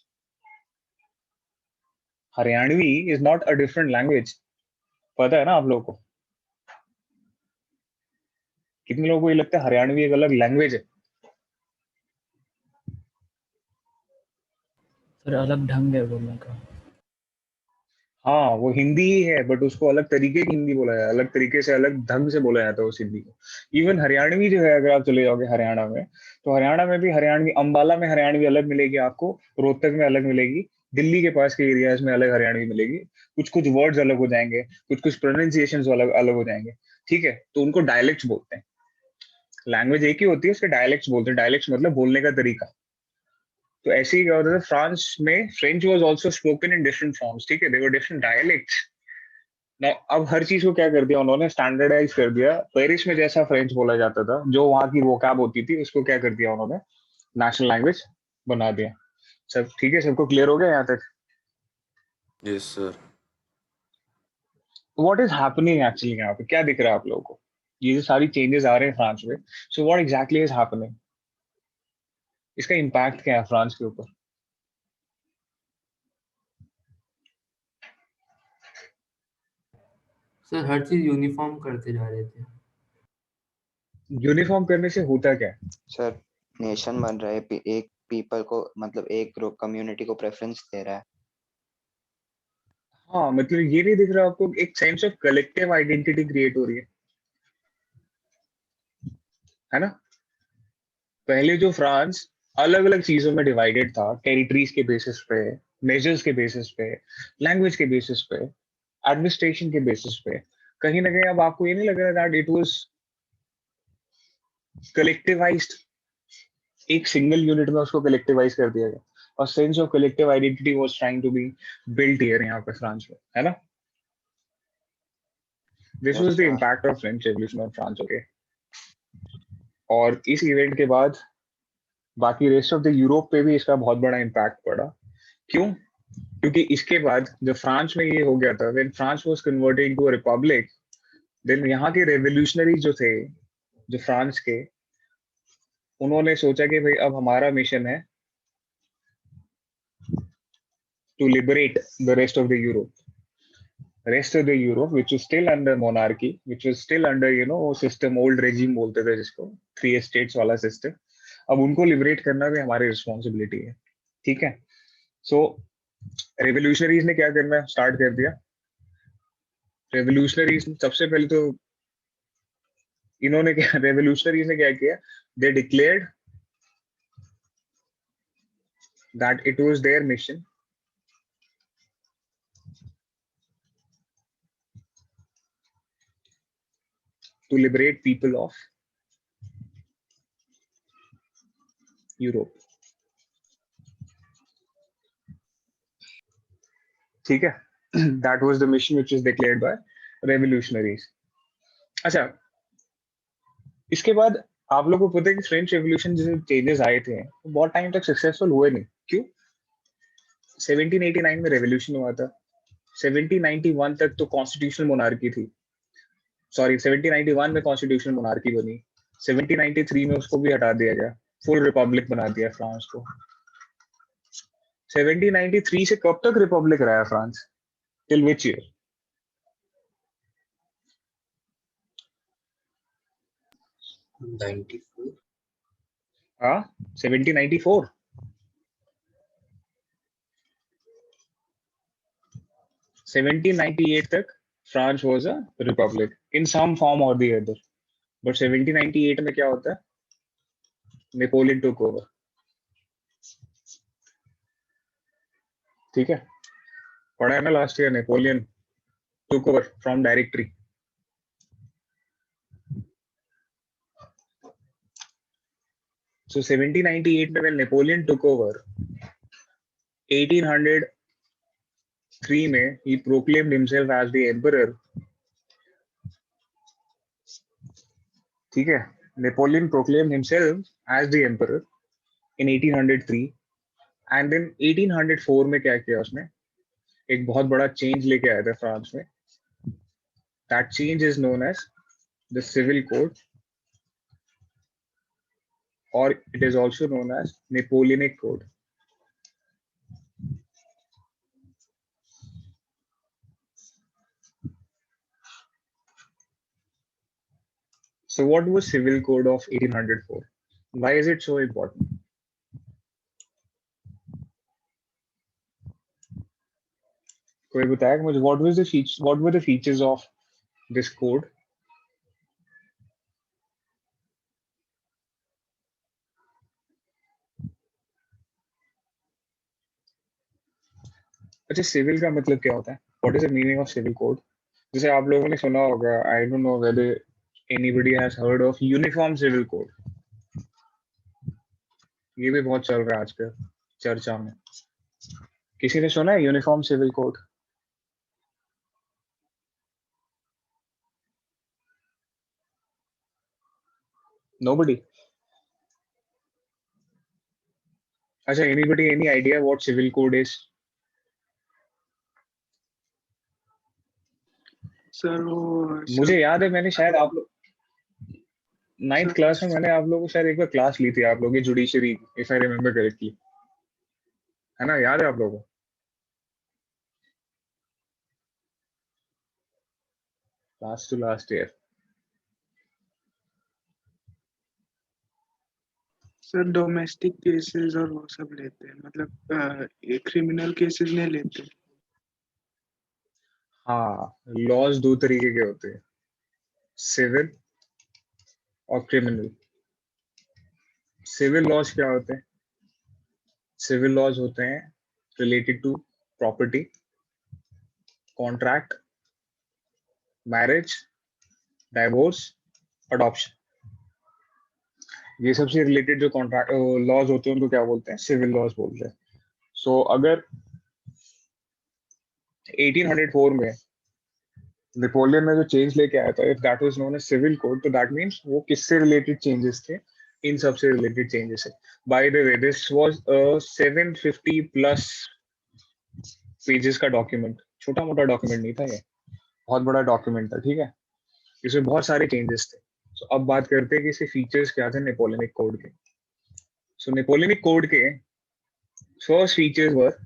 Speaker 1: Haryanvi is not a different language. पता है ना आप लोगों को? कितने लोगों को ये लगता है हरियाणवी एक अलग लैंग्वेज है?
Speaker 5: सर अलग ढंग है बोलने का।
Speaker 1: हाँ, वो हिंदी ही है, बट उसको अलग तरीके की हिंदी बोला जाता है, अलग तरीके से, अलग ढंग से बोला जाता है उस हिंदी को। इवन हरियाणवी जो है, अगर आप चले जाओगे हरियाणा में, तो हरियाणा में भी हरियाणवी, अंबाला में हरियाणवी अलग मिलेगी आपको, रोहतक में अलग मिलेगी, दिल्ली के पास के एरियाज में अलग हरियाणवी मिलेगी। कुछ कुछ वर्ड्स अलग हो जाएंगे, कुछ कुछ प्रोनाउंसिएशंस अलग अलग हो जाएंगे। ठीक है, तो उनको डायलेक्ट्स बोलते हैं। लैंग्वेज एक ही होती है, उसके डायलेक्ट्स बोलते हैं। डायलेक्ट्स मतलब बोलने का तरीका। तो ऐसे ही क्या होता था, फ्रांस में French was also spoken in different forms. ठीक है, दे वर डिफरेंट डायलेक्ट्स। अब हर चीज को क्या कर दिया उन्होंने, स्टैंडर्डाइज कर दिया। पेरिस में जैसा फ्रेंच बोला जाता था, जो वहां की वोकैब होती थी, उसको क्या कर दिया उन्होंने, नेशनल लैंग्वेज बना दिया। सब ठीक है, सबको क्लियर हो गया यहाँ तक?
Speaker 7: Yes sir.
Speaker 1: What is happening actually, यहाँ पे क्या दिख रहा है आप लोगों को? ये जो सारी चेंजेस आ रहे हैं फ्रांस में, so what exactly is happening? इसका इम्पैक्ट क्या है फ्रांस के ऊपर?
Speaker 9: सर हर चीज यूनिफॉर्म करते जा रहे थे।
Speaker 1: यूनिफॉर्म करने से होता क्या है?
Speaker 4: सर नेशन बन रहा है, एक पीपल को, मतलब एक ग्रुप कम्युनिटी को प्रेफरेंस दे रहा है।
Speaker 1: हाँ, मतलब ये नहीं दिख रहा आपको, एक sense of collective identity create हो रही है ना? पहले जो फ्रांस अलग अलग चीजों में डिवाइडेड था, टेरिटरीज के बेसिस पे, मेजर्स के बेसिस पे, लैंग्वेज के बेसिस पे, एडमिनिस्ट्रेशन के बेसिस पे, कहीं ना कहीं अब आपको ये नहीं लग रहा दैट इट वाज कलेक्टिवाइज्ड? एक सिंगल यूनिट में उसको कलेक्टिवाइज कर दिया गया और sense of collective identity was trying to be built here, यहाँ पे फ्रांस में, है ना? This was the impact of French revolution on France. Okay, और इस इवेंट के बाद बाकी रेस्ट ऑफ द यूरोप पे भी इसका बहुत बड़ा इम्पैक्ट पड़ा। क्यों? क्योंकि इसके बाद जब फ्रांस में ये हो गया था, when France was converted into a republic, then यहाँ के रेवोल्यूशनरी जो थे, जो फ्रांस के, उन्होंने सोचा कि भाई अब हमारा मिशन है to liberate the rest of the Europe. rest of the Europe, which was still under monarchy, which was still under, you know, system, old regime बोलते थे जिसको, 3 states वाला system, अब उनको liberate करना भी हमारी responsibility है, ठीक है? So revolutionaries ने क्या करना start कर दिया? Revolutionaries सबसे पहले तो इन्होंने क्या, revolutionaries ने क्या किया? They declared that it was their mission to liberate people of Europe. ठीक है? That was the mission which was declared by revolutionaries. अच्छा, इसके बाद आप लोगों को पता है कि फ्रेंच रेवोल्यूशन जैसे चेंजेस आए थे वो बहुत टाइम तक सक्सेसफुल हुए नहीं. क्यों? 1789 में रेवोल्यूशन हुआ था, 1791 तक तो कॉन्स्टिट्यूशनल मोनार्की थी, सॉरी 1791 में कॉन्स्टिट्यूशनल मोनार्की बनी, 1793 में उसको भी हटा दिया गया, फुल रिपब्लिक बना दिया फ्रांस को. 1793 से कब तक रिपब्लिक रहा है फ्रांस? Till which year?
Speaker 3: 94.
Speaker 1: हाँ, 1794. तक France was a republic in some form और द अदर, बट 1798 में क्या होता है? Napoleon took over. ठीक है, पढ़ा है ना last year, Napoleon took over from directory. So 1798 में when Napoleon took over, 1803 में he proclaimed himself as the emperor. ठीक है, Napoleon proclaimed himself as the emperor in 1803, and then 1804 में क्या किया उसने? एक बहुत बड़ा चेंज लेके आया था फ्रांस में. That change is known as the Civil Code, or it is also known as Napoleonic Code. So what was Civil Code of 1804? Why is it so important? कोई बताएगा मुझे, what were the features of this code? अच्छा, सिविल का मतलब क्या होता है? What is the meaning of civil code? जैसे आप लोगों ने सुना होगा, I don't know whether anybody has heard of uniform civil code. ये भी बहुत चल रहा है आजकल चर्चा में. किसी ने सुना है यूनिफॉर्म सिविल कोड? Nobody. अच्छा, anybody any idea what civil code is?
Speaker 10: Sir वो
Speaker 1: मुझे याद है मैंने शायद आप लोग 9th क्लास में मैंने आप लोगों को शायद एक बार क्लास ली थी आप लोगों की, judiciary, if I remember correctly, है ना? याद है आप लोगों को? Last year.
Speaker 10: Sir domestic cases और वो सब लेते हैं, मतलब ये क्रिमिनल केसेस नहीं लेते.
Speaker 1: हाँ, लॉज दो तरीके के होते हैं, सिविल और क्रिमिनल. सिविल लॉज क्या होते हैं? सिविल लॉज होते हैं related to property, contract, marriage, divorce, adoption. ये सबसे रिलेटेड जो कॉन्ट्रैक्ट लॉज होते हैं उनको क्या बोलते हैं? सिविल लॉज बोलते हैं. सो अगर 1804 में नेपोलियन ने जो चेंज लेके आया था, if that was known as civil code, तो दैट मींस वो किससे रिलेटेड चेंजेस थे? इन सबसे रिलेटेड चेंजेस है. By the way, this was a 750 plus pages का डॉक्यूमेंट. छोटा मोटा डॉक्यूमेंट नहीं था ये, बहुत बड़ा डॉक्यूमेंट था. ठीक है, इसमें बहुत सारे चेंजेस थे. सो अब बात करते हैं कि इसके फीचर्स क्या थे नेपोलियनिक कोड के. सो नेपोलियनिक कोड के first features were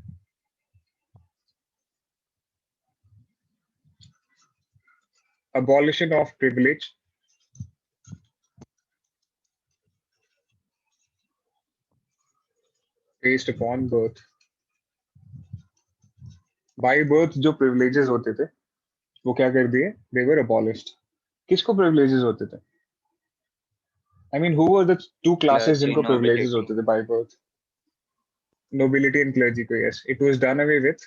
Speaker 1: abolition of privilege, based upon birth. By birth जो privileges होते थे वो क्या कर दिए? They were abolished. किसको privileges होते थे? I mean, who were the two classes
Speaker 4: Clergy,
Speaker 1: जिनको privileges
Speaker 4: nobility.
Speaker 1: होते थे by birth? Nobility and clergy को, yes. It was done away with.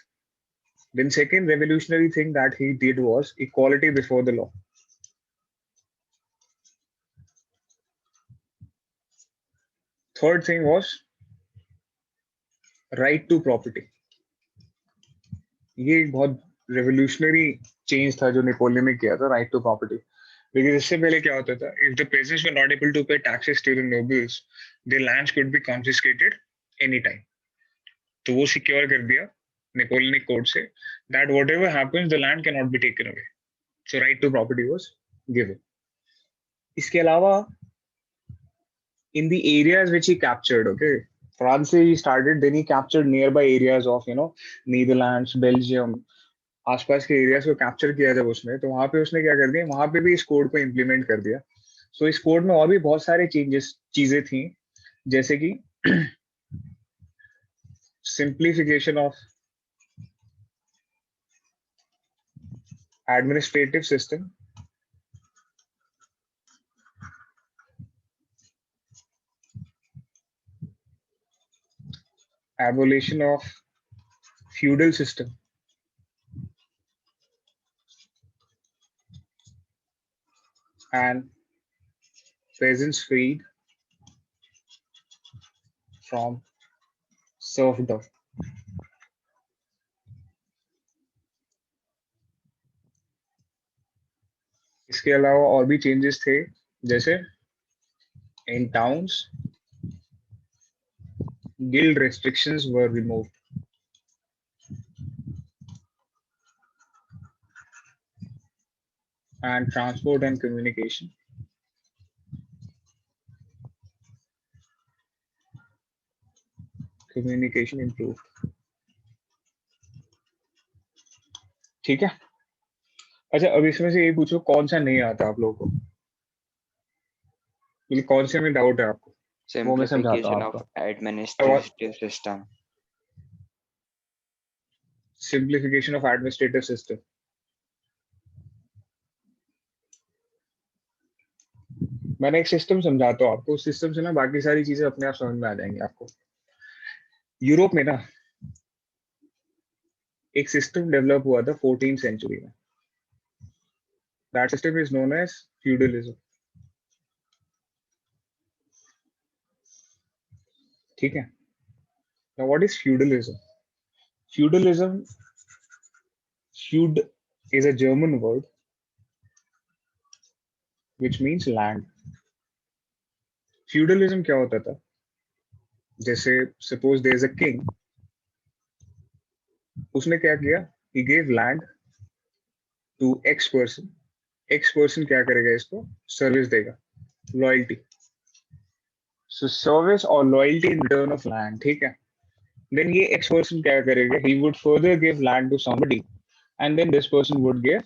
Speaker 1: Then second revolutionary thing that he did was equality before the law. Third thing was right to property. ये एक बहुत revolutionary change था जो नेपोलियन ने किया था, right to property. Because इससे पहले क्या होता था? If the peasants were not able to pay taxes to the nobles, their lands could be confiscated anytime. तो वो secure कर दिया Napoleonic Code से that whatever happens, the land cannot be taken away. So right to property was given. इसके अलावा in the areas which he captured, okay, France he started, then he captured nearby areas of Netherlands, Belgium, आसपास के एरियाज को कैप्चर किया जब उसने, तो वहां पे उसने क्या कर दिया, वहां पे भी इस कोड को इम्प्लीमेंट कर दिया. सो इस कोड में और भी बहुत सारे चीजें थी, जैसे कि simplification of administrative system, abolition of feudal system, and peasants freed from serfdom. इसके अलावा और भी चेंजेस थे, जैसे in towns guild restrictions were removed. And transport and communication improved. ठीक है. अच्छा, अब इसमें से ये पूछो कौन सा नहीं आता आप लोगों को, मतलब कौन से में डाउट है आपको, वो मैं समझाता हूँ
Speaker 4: Simplification
Speaker 1: आपको.
Speaker 4: of administrative system.
Speaker 1: Simplification of administrative system. मैंने एक सिस्टम समझाता हूँ आपको, उस सिस्टम से ना बाकी सारी चीजें अपने आप समझ में आ जाएंगी आपको. यूरोप में ना एक सिस्टम डेवलप हुआ था 14th सेंचुरी में. That system is known as feudalism. ठीक है. Now what is feudalism? Feudalism, feud is a German word which means land. Feudalism क्या होता था? जैसे suppose there is a king, उसने क्या किया? He gave land to X person. X person क्या करेगा इसको? Service देगा, loyalty. So service or loyalty in return of land, ठीक है? Then ये X person क्या करेगा? He would further give land to somebody, and then this person would give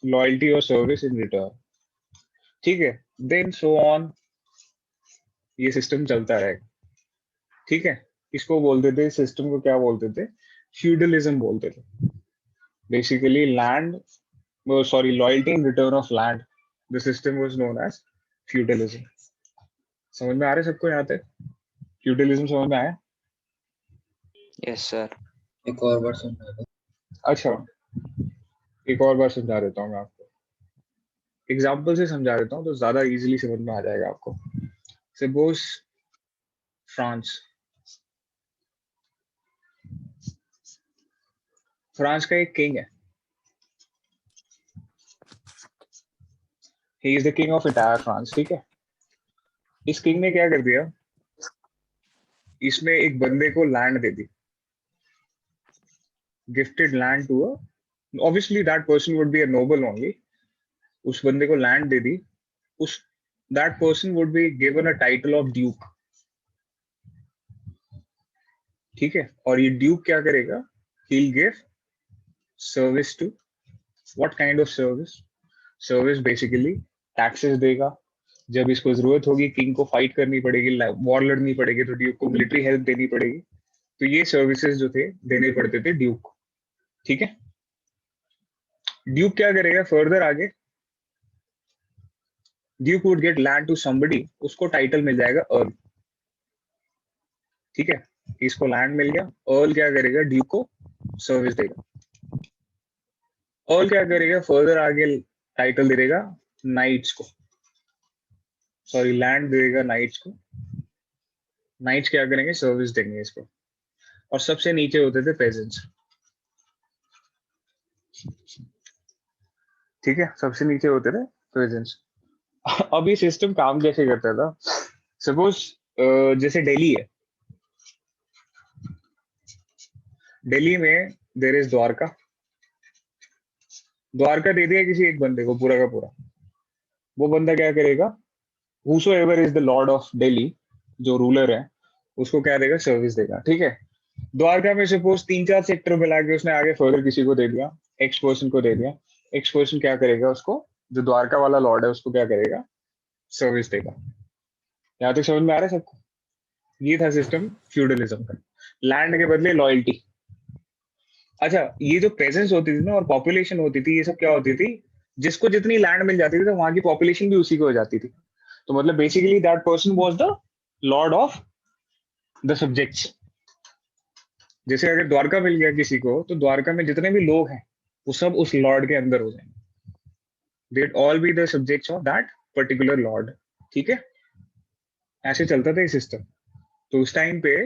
Speaker 1: loyalty or service in return. ठीक है. Then so on, ये सिस्टम चलता रहेगा. ठीक है. इसको बोलते थे, सिस्टम को क्या बोलते थे? फ्यूडलिज्म बोलते थे. Basically land, sorry, loyalty in return of land, the system was known as feudalism. समझ में आ रहा है सबको यहाँ तक? फ्यूडलिज्म समझ में आया?
Speaker 4: Yes, sir.
Speaker 3: एक और बार समझा दो.
Speaker 1: अच्छा, एक और बार समझा देता हूँ मैं आपको. एग्जाम्पल से समझा देता हूँ तो ज्यादा इजीली समझ में आ जाएगा आपको. सपोज फ्रांस का एक किंग है. He is the king of entire France. ठीक है. इस किंग ने क्या कर दिया? इसने एक बंदे को लैंड दे दी, gifted land to a, obviously that person would be a noble only. उस बंदे को लैंड दे दी. उस that person would be given a title of duke. ठीक है. और ये ड्यूक क्या करेगा? He will give service to, what kind of service? Service basically taxes देगा, जब इसको जरूरत होगी किंग को फाइट करनी पड़ेगी, वॉर लड़नी पड़ेगी, तो ड्यूक को मिलिट्री हेल्प देनी पड़ेगी, तो ये सर्विसेज जो थे देने पड़ते थे ड्यूक को। ठीक है, ड्यूक क्या करेगा फर्दर आगे, duke would get land to somebody, उसको टाइटल मिल जाएगा अर्ल। ठीक है, इसको लैंड मिल गया, अर्ल क्या करेगा ड्यूक को सर्विस देगा। अर्ल क्या करेगा फर्दर आगे टाइटल देगा नाइट्स को, सॉरी लैंड देगा नाइट्स को, नाइट्स क्या करेंगे सर्विस देंगे इसको। और सबसे नीचे होते थे पेजेंट्स। ठीक है, सबसे नीचे होते थे पेजेंट्स। अब ये सिस्टम काम कैसे करता था, सपोज जैसे दिल्ली है, दिल्ली में देयर इज द्वारका, द्वारका दे दिया किसी एक बंदे को पूरा का पूरा, वो बंदा क्या करेगा, whosoever is the lord of Delhi, जो रूलर है उसको क्या देगा सर्विस देगा। ठीक है, द्वारका में सपोज 3-4 सेक्टर मिला के उसने आगे फर्दर किसी को दे दिया, एक्स पर्सन को दे दिया, एक्स पर्सन क्या करेगा उसको, जो द्वारका वाला लॉर्ड है उसको क्या करेगा सर्विस देगा। यहाँ तक समझ में आ रहा है सबको? ये था सिस्टम फ्यूडलिज्म का, लैंड के बदले लॉयल्टी। अच्छा, ये जो प्रेजेंस होती थी ना और पॉपुलेशन होती थी, ये सब क्या होती थी, जिसको जितनी लैंड मिल जाती थी तो वहां की पॉपुलेशन भी उसी को हो जाती थी। तो मतलब basically that person was the Lord of the subjects. जैसे अगर द्वारका मिल गया किसी को, तो द्वारका में जितने भी लोग हैं वो सब उस लॉर्ड के अंदर हो जाएंगे, they all be the subjects of that particular Lord. ठीक है, ऐसे चलता था ये सिस्टम। तो उस टाइम पे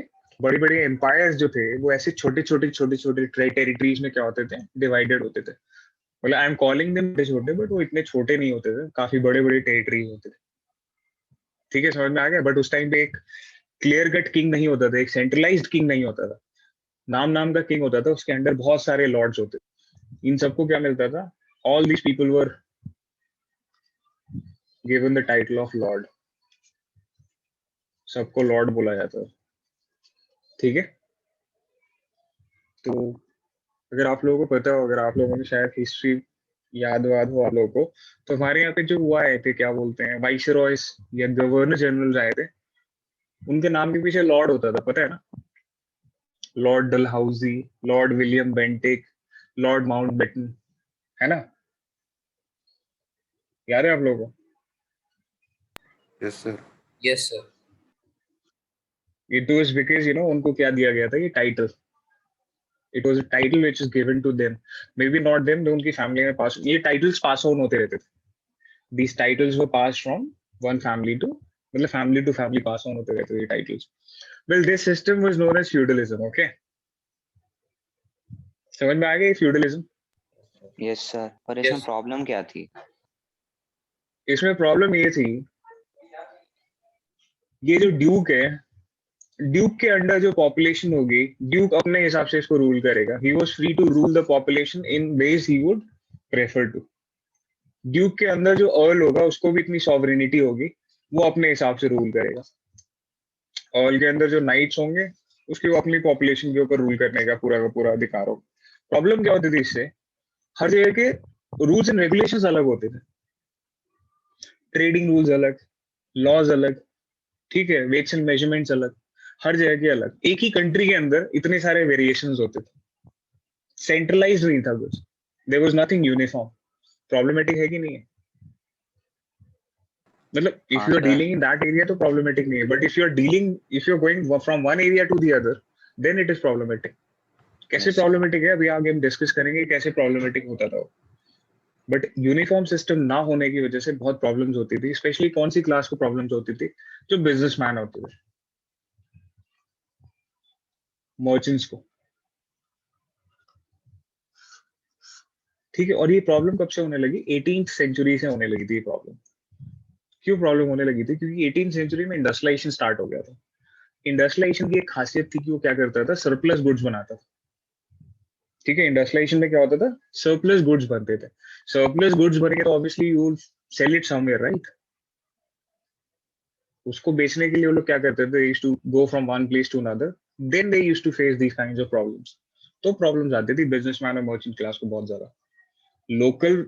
Speaker 1: बड़े बड़े एम्पायर्स जो थे वो ऐसे छोटे छोटे टेरिटरीज में क्या होते थे, डिवाइडेड होते थे। मतलब आई एम कॉलिंग देम छोटे, बट वो इतने छोटे नहीं होते थे, काफी बड़े बड़े टेरिटरीज होते थे। ठीक है, समझ में आ गया? बट उस टाइम पे एक क्लियर कट किंग नहीं होता था, एक सेंट्रलाइज्ड किंग नहीं होता था, नाम नाम का किंग होता था, उसके अंडर बहुत सारे लॉर्ड्स होते थे। इन सबको क्या मिलता था, all these people were given the title of Lord, सबको लॉर्ड बोला जाता था। ठीक है, तो अगर आप लोगों को पता हो, अगर आप लोगों ने शायद हिस्ट्री याद वाद हो आप लोगों को, तो हमारे यहाँ पे जो हुआ आए थे, क्या बोलते हैं, वाइसरॉयस या गवर्नर जनरल आए थे, उनके नाम के पीछे लॉर्ड होता था, पता है ना? Lord Dalhousie, Lord William Bentinck, Lord Mountbatten, है ना? याद है आप लोगों को?
Speaker 7: Yes sir.
Speaker 5: Yes sir.
Speaker 1: It was because उनको क्या दिया गया था, ये title, it was a title which is given to them, maybe not them, तो उनकी फैमिली में पास, ये टाइटल्स पास ऑन होते रहते थे। These titles were passed from one family to, मतलब family to family pass on होते रहते थे ये titles. Well, this system was known as feudalism, okay? समझ में आ गया फ्यूडलिज्म?
Speaker 4: Yes sir. और इसमें
Speaker 5: Yes.
Speaker 4: प्रॉब्लम क्या थी?
Speaker 1: इसमें प्रॉब्लम ये थी, ये जो ड्यूक है, ड्यूक के अंडर जो पॉपुलेशन होगी, ड्यूक अपने हिसाब से इसको रूल करेगा। He was free to rule the population in ways he would prefer to. Duke के अंदर जो अर्ल होगा उसको भी इतनी सॉवरेनिटी होगी, वो अपने हिसाब से रूल करेगा। अर्ल के अंदर जो नाइट्स होंगे उसके वो अपनी पॉपुलेशन के ऊपर रूल करने का पूरा अधिकार होगा। प्रॉब्लम क्या होती थी इससे, हर जगह के रूल्स एंड रेगुलेशंस अलग होते थे, ट्रेडिंग रूल्स अलग, लॉज अलग, ठीक है, वेट्स एंड मेजरमेंट्स अलग, हर जगह के अलग। एक ही कंट्री के अंदर इतने सारे वेरिएशंस होते थे, सेंट्रलाइज्ड नहीं था कुछ, there was nothing uniform. Problematic है कि नहीं है? मतलब if you are dealing in that area तो प्रॉब्लमेटिक नहीं है, but if you are going from one area to the other, then it is problematic. कैसे प्रॉब्लमेटिक है अभी आगे हम डिस्कस करेंगे, कैसे प्रॉब्लमेटिक होता था। बट यूनिफॉर्म सिस्टम ना होने की वजह से बहुत प्रॉब्लम्स होती थी, स्पेशली कौन सी क्लास को प्रॉब्लम्स होती थी, जो बिजनेसमैन होते थे, मर्चेंट्स को। ठीक है, और ये प्रॉब्लम कब से होने लगी? 18th सेंचुरी से होने लगी थी ये प्रॉब्लम। क्यों प्रॉब्लम होने लगी थी? क्योंकि 18th सेंचुरी में इंडस्ट्रियलाइजेशन स्टार्ट हो गया था। इंडस्ट्रियलाइजेशन की एक खासियत थी कि वो क्या करता था, सरप्लस गुड्स बनाता था। ठीक है, इंडस्ट्रियलाइजेशन में क्या होता था, सरप्लस गुड्स बनते थे। सरप्लस गुड्स बनेंगे तो obviously you will sell it somewhere, right? उसको बेचने के लिए वो लोग क्या करते थे, used to go from one place to another, then they used to face these kinds of problems. तो प्रॉब्लम्स आती थी बिजनेसमैन और मर्चेंट क्लास को बहुत ज्यादा। लोकल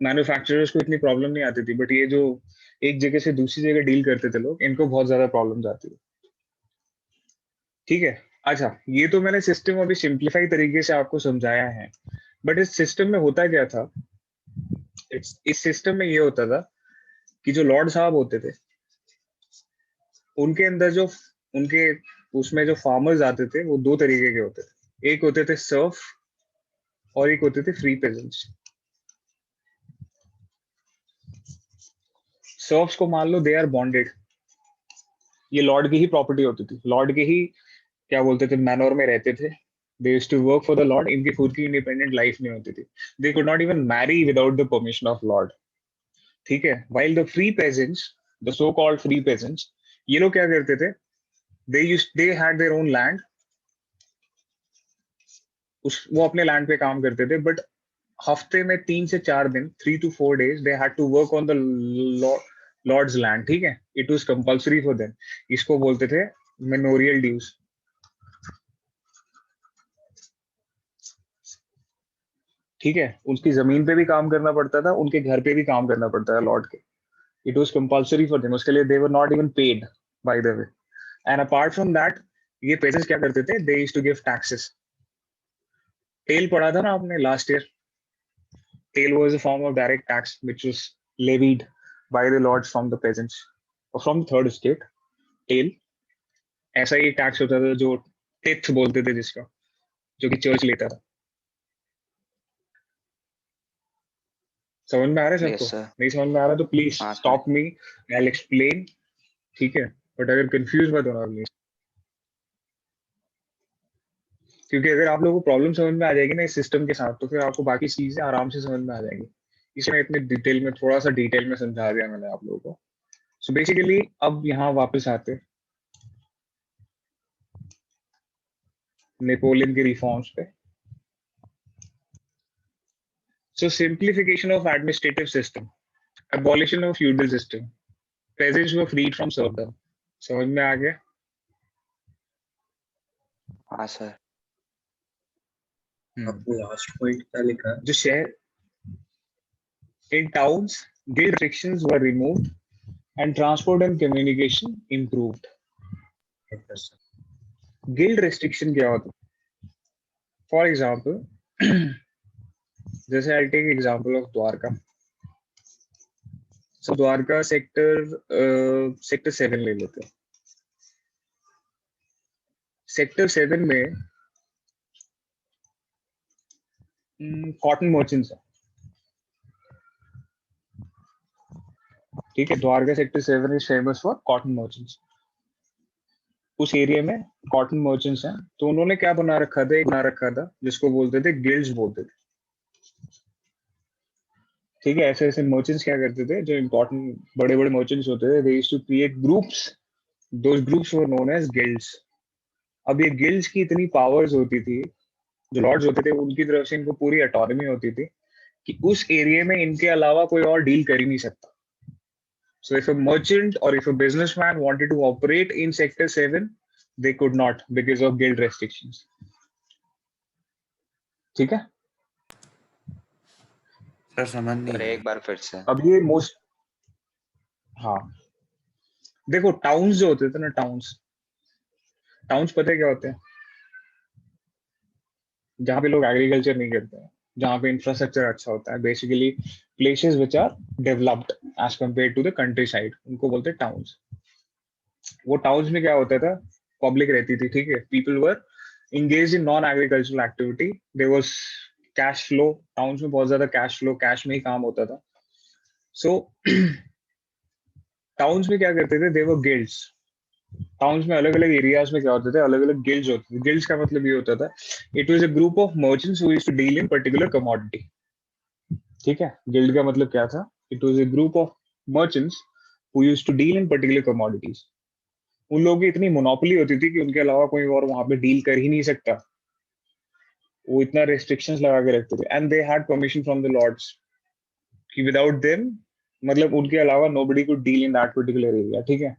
Speaker 1: मैन्युफैक्चरर्स को इतनी प्रॉब्लम नहीं आती थी, बट ये जो एक जगह से दूसरी जगह डील करते थे लोग, इनको बहुत ज्यादा प्रॉब्लम्स आती है। ठीक है, अच्छा ये तो मैंने सिस्टम अभी सिंप्लीफाई तरीके से आपको समझाया है, बट इस सिस्टम में होता क्या था, इस सिस्टम में ये होता था कि जो लॉर्ड साहब होते थे, उनके अंदर जो उनके उसमें जो फार्मर्स आते थे वो दो तरीके के होते थे, एक होते थे सर्फ और एक होते थे फ्री पेजेंट्स। सर्फ्स को मान लो दे आर बॉन्डेड, ये लॉर्ड की ही प्रॉपर्टी होती थी, लॉर्ड के ही क्या बोलते थे मैनोर में रहते थे, they used to work for the lord, इनकी खुद की इंडिपेंडेंट लाइफ नहीं होती थी, they could not even marry without the permission of lord. ठीक है, while the free peasants, the so called free peasants, ये लोग क्या करते थे, they had their own land, वो अपने लैंड पे काम करते थे, बट हफ्ते में 3 से 4 दिन, 3 to 4 days they had to work on the lord's land. ठीक है, it was compulsory for them, इसको बोलते थे मेमोरियल ड्यूज। ठीक है, उसकी जमीन पे भी काम करना पड़ता था, उनके घर पे भी काम करना पड़ता था लॉर्ड के, it was compulsory for them, उसके लिए they were not even paid by the way. And apart from that, ये पेजेंट्स क्या करते थे, they used to give taxes. Taille पढ़ा था ना आपने last year, taille was a form of direct tax which was levied by the lords from the peasants और from the third state. Taille ऐसा ही टैक्स होता था जो टिथ बोलते थे जिसका, जो कि चर्च लेता था। समझ में आ रहा है सबको?
Speaker 4: Yes sir.
Speaker 1: नहीं समझ में आ रहा तो प्लीज
Speaker 4: हाँ sir.
Speaker 1: Stop me, I will explain. ठीक है, बट अगर कंफ्यूज मत होना प्लीज, क्योंकि अगर आप लोगों को प्रॉब्लम समझ में आ जाएगी ना इस सिस्टम के साथ, तो फिर आपको बाकी चीजें आराम से समझ में आ जाएंगी। इसमें इतने डिटेल में, थोड़ा सा डिटेल में समझा दिया मैंने आप लोगों को। सो बेसिकली अब यहाँ वापस आते नेपोलियन के रिफॉर्म्स पे। So simplification of administrative system, abolition of feudal system, peasants were freed from serfdom। समझ में आ गया?
Speaker 4: हाँ सर।
Speaker 3: आपने लास्ट पॉइंट क्या लिखा है?
Speaker 1: जो शहर, in towns guild restrictions were removed and transport and communication improved। guild restriction क्या होता है? For example, जैसे I'll take example of Dwarka. So Dwarka sector 7 ले लेते हैं। सेक्टर 7 में कॉटन मर्चेंट्स है। ठीक है, Dwarka sector 7 is famous for cotton merchants. उस एरिया में कॉटन मर्चेंट्स हैं, तो उन्होंने क्या बना रखा था, एक बना रखा था जिसको बोलते थे गिल्ड्स बोलते थे। ठीक है, ऐसे ऐसे मर्चेंट्स क्या करते थे, जो इम्पोर्टेंट बड़े बड़े मर्चेंट्स होते थे, they used to create groups, those groups were known as guilds. अब ये गिल्ड्स की इतनी पावर्स होती थी, जो लॉर्ड्स होते थे उनकी तरफ से इनको पूरी ऑटोनॉमी होती थी कि उस एरिया में इनके अलावा कोई और डील कर ही नहीं सकता। So if a merchant or if a businessman wanted to operate in sector 7, they could not because of guild restrictions। ठीक है,
Speaker 7: सर समझ नहीं
Speaker 4: सर
Speaker 7: आया।
Speaker 4: एक बार फिर से।
Speaker 1: अब ये मोस्ट, हाँ देखो टाउन्स जो होते थे ना, टाउन्स पता है क्या होते हैं? जहाँ पे लोग एग्रीकल्चर नहीं करते हैं, जहाँ पे इंफ्रास्ट्रक्चर अच्छा होता है, basically places which are developed as compare to the country side, उनको बोलते हैं टाउन्स। वो टाउन्स में क्या होता था, पब्लिक रहती थी। ठीक है, people were engaged in non agricultural activity, there was cash flow, towns में बहुत ज्यादा कैश फ्लो, कैश में ही काम होता था। सो टाउन्स में क्या करते थे, देयर वर गिल्ड्स। टाउन्स में अलग अलग एरियाज में क्या होते थे, अलग अलग गिल्ड्स होते थे। गिल्ड्स का मतलब ये होता था, it was a group of merchants who used to deal in particular commodity. ठीक है, गिल्ड का मतलब क्या था, it was a group of merchants who used to deal in particular commodities. उन लोगों की इतनी मोनोपोली होती थी कि उनके अलावा कोई और वहां पे डील कर ही नहीं सकता, वो इतना रेस्ट्रिक्शंस लगा के रखते थे। And they had permission from the lords कि विदाउट देम, मतलब उनके अलावा nobody could deal in that particular area. ठीक है,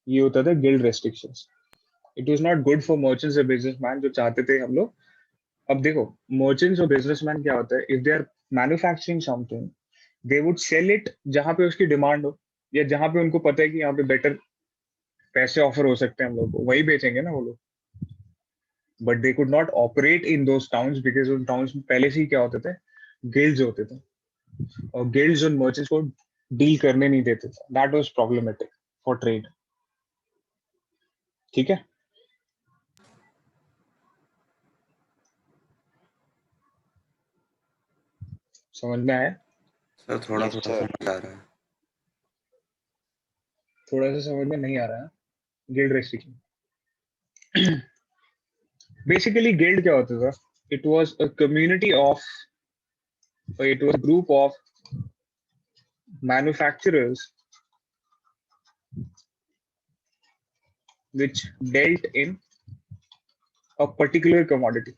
Speaker 1: ये होता था guild restrictions. It was not good for merchants और बिजनेसमैन जो चाहते थे हम लोग। अब देखो मर्चेंट्स और बिजनेसमैन क्या होता है, if they are manufacturing something, they would sell it जहां पे उसकी डिमांड हो, या जहां पे उनको पता है कि यहाँ पे बेटर पैसे ऑफर हो सकते हैं हम लोग को, वही बेचेंगे ना वो लोग। But they could not operate in those towns because उन टाउन्स में पहले से ही क्या होते थे, गिल्ड्स होते थे, और गिल्ड्स उन मर्चेंट्स को डील करने नहीं देते थे। That was problematic for trade. ठीक है, समझ में आया?
Speaker 7: सर थोड़ा
Speaker 4: यस
Speaker 7: थोड़ा
Speaker 4: सर।
Speaker 7: समझ आ रहा है।
Speaker 1: थोड़ा सा समझ में नहीं आ रहा है। गिल्ड रेस्ट्रिक्शन, बेसिकली गिल्ड क्या होता था? It was a community of, it was group of manufacturers which dealt in a particular commodity.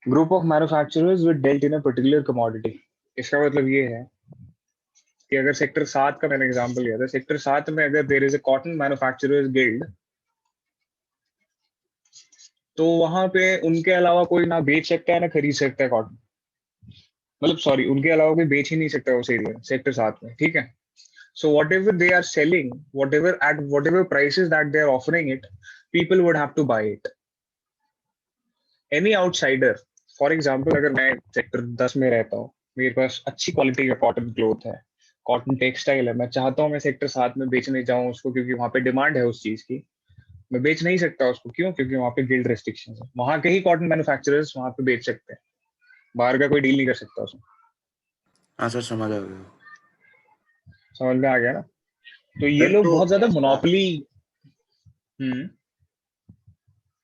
Speaker 1: Group of manufacturers which dealt in a particular commodity. इसका मतलब ये है कि अगर सेक्टर 7 का मैंने एग्जांपल लिया था, सेक्टर 7 में अगर there is a cotton manufacturers guild, तो वहां पे उनके अलावा कोई ना बेच सकता है ना खरीद सकता है कॉटन, मतलब सॉरी, उनके अलावा कोई बेच ही नहीं सकता उस एरिया में, सेक्टर 7 में। ठीक है, so whatever they are selling, whatever at whatever prices that they are offering it, people would have to buy it. Any outsider, for example अगर मैं सेक्टर 10 में रहता हूँ, मेरे पास अच्छी क्वालिटी का कॉटन क्लोथ है, कॉटन टेक्सटाइल है, मैं चाहता हूँ मैं सेक्टर 7 में बेचने जाऊँ उसको, क्योंकि वहां पे डिमांड है उस चीज की, मैं बेच नहीं सकता उसको। क्यों? क्योंकि वहां पे गिल्ड रेस्ट्रिक्शन है। वहां के ही कॉटन मैन्युफैक्चरर्स वहां पे बेच सकते हैं, बाहर का कोई डील नहीं कर सकता उसमें।
Speaker 7: हाँ सर समझ आ गया।
Speaker 1: समझ में आ गया ना? तो ये
Speaker 3: सर
Speaker 1: लोग
Speaker 3: तो
Speaker 1: बहुत ज्यादा
Speaker 4: Yes, sir.
Speaker 1: मोनोपोली।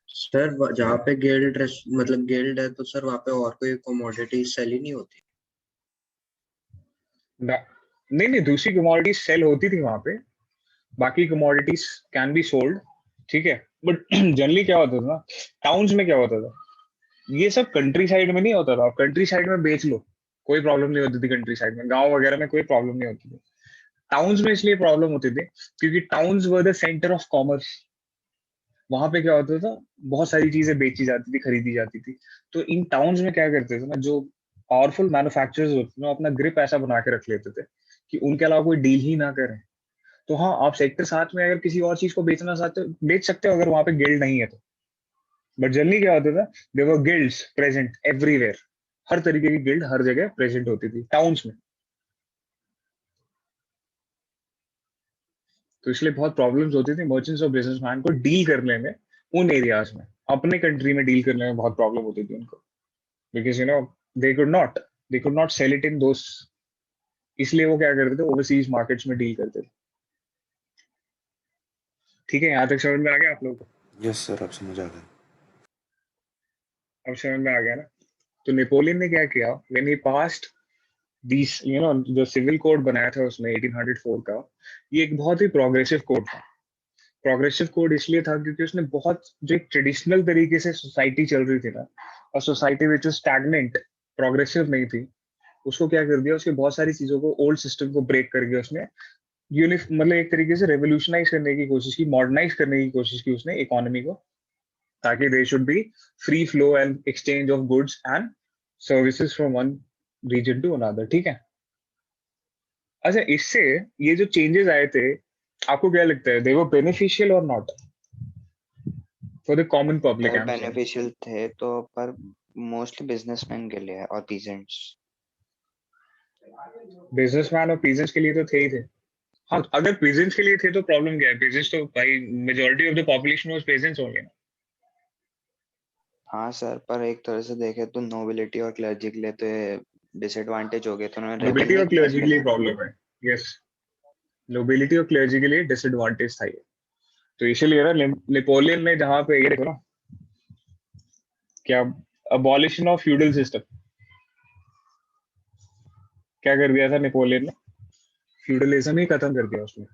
Speaker 3: सर जहाँ पे गिल्ड मतलब गिल्ड है तो सर वहाँ पे और कोई कमोडिटी सेल ही नहीं होती?
Speaker 1: नहीं नहीं, दूसरी कमोडिटीज सेल होती थी वहां पे, बाकी कमोडिटीज कैन बी सोल्ड। ठीक है, बट जनरली क्या होता था ना, टाउन्स में क्या होता था, ये सब कंट्री साइड में नहीं होता था। आप कंट्री साइड में बेच लो, कोई प्रॉब्लम नहीं होती थी। कंट्री साइड में, गांव वगैरह में कोई प्रॉब्लम नहीं होती थी। टाउन्स में इसलिए प्रॉब्लम होती थी क्योंकि towns were the centre of commerce. वहां पे क्या होता था, बहुत सारी चीजें बेची जाती थी, खरीदी जाती थी। तो इन टाउन्स में क्या करते थे ना, जो पावरफुल मैन्युफैक्चरर्स होते थे, वो अपना ग्रिप ऐसा बना के रख लेते थे कि उनके अलावा कोई डील ही ना करें। तो हाँ, आप सेक्टर 7 में अगर किसी और चीज को बेचना चाहते हो, बेच सकते हो अगर वहां पे गिल्ड नहीं है तो। बट जनरली क्या होता था, there were guilds present everywhere. हर तरीके की गिल्ड हर जगह प्रेजेंट होती थी टाउन्स में। तो इसलिए बहुत प्रॉब्लम्स होती थी मर्चेंट्स और बिजनेसमैन को डील करने में उन एरियाज में। अपने कंट्री में डील करने में बहुत प्रॉब्लम होती थी उनको, because they could not sell it in those. इसलिए वो क्या करते थे, ओवरसीज मार्केट्स में डील करते थे। ठीक है, यहाँ तक समझ में आ गया आप लोग को?
Speaker 7: यस सर अब समझ आ गया।
Speaker 1: अब समझ में आ गया ना? तो नेपोलियन ने क्या किया, व्हेन ही पास्ड दिस जो सिविल कोड बनाया था उसने 1804 का, ये एक बहुत ही प्रोग्रेसिव कोड था। प्रोग्रेसिव कोड इसलिए था क्योंकि उसने बहुत, जो एक ट्रेडिशनल तरीके से सोसाइटी चल रही थी ना, और सोसाइटी विच स्टैग्नेंट, प्रोग्रेसिव नहीं थी, उसको क्या कर दिया, उसके बहुत सारी चीजों को, ओल्ड सिस्टम को ब्रेक करके उसने मतलब एक तरीके से रेवोल्यूशनाइज करने की कोशिश की, मॉडर्नाइज करने की कोशिश की उसने इकोनॉमी को, ताकि they should be free flow and exchange of goods and services from one region to another. ठीक है, अच्छा, इससे ये जो चेंजेस आए थे, आपको क्या लगता है, दे वर बेनिफिशियल और not for the common public?
Speaker 4: Sir beneficial थे तो, पर मोस्टली बिजनेसमैन के लिए और पीजेंट्स।
Speaker 1: बिजनेसमैन और पीजेंट्स के लिए तो थे ही थे। हाँ, अगर पीजेंट्स के लिए थे तो प्रॉब्लम क्या है? पीजेंट्स तो भाई majority of the population was peasants होंगे ना।
Speaker 4: हाँ सर, पर एक तरह से देखे तो नोबिलिटी और क्लर्जी के लिए तो डिसएडवांटेज हो गए, तो उन्होंने रेबेल
Speaker 1: नोबिलिटी और
Speaker 4: नहीं किया
Speaker 1: क्लर्जी के
Speaker 4: इसके
Speaker 1: लिए
Speaker 4: लिए।
Speaker 1: प्रॉब्लम है। यस, नोबिलिटी और क्लर्जी के लिए डिसएडवांटेज था ये। तो इसीलिए ना नेपोलियन ने जहां पे, ये देखो ना, क्या अबॉलिशन ऑफ फ्यूडल सिस्टम, क्या कर दिया था नेपोलियन ने? फ्यूडलिज्म ही खत्म कर दिया उसने।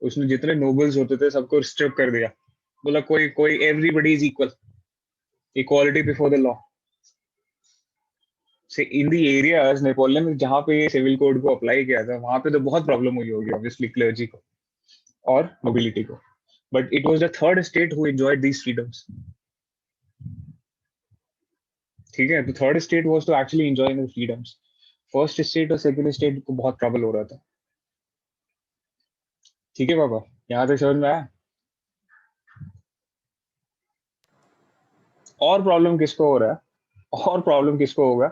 Speaker 1: उसने जितने नोबल्स होते थे सबको स्ट्रिप कर दिया, बोला कोई कोई everybody is equal, equality before the law. से इन दी एरियाज नेपोलियन ने जहां पे ये सिविल कोड को अप्लाई किया था, वहां पे तो बहुत प्रॉब्लम हुई होगी ऑब्वियसली क्लर्जी को और नोबिलिटी को। But it was the third state who enjoyed these freedoms. ठीक है, तो third state was to actually enjoying the freedoms. First state और सेकंड स्टेट को बहुत ट्रबल हो रहा था। ठीक है पापा, यहाँ तक समझ में आया? और प्रॉब्लम किसको हो रहा है, और प्रॉब्लम किसको होगा?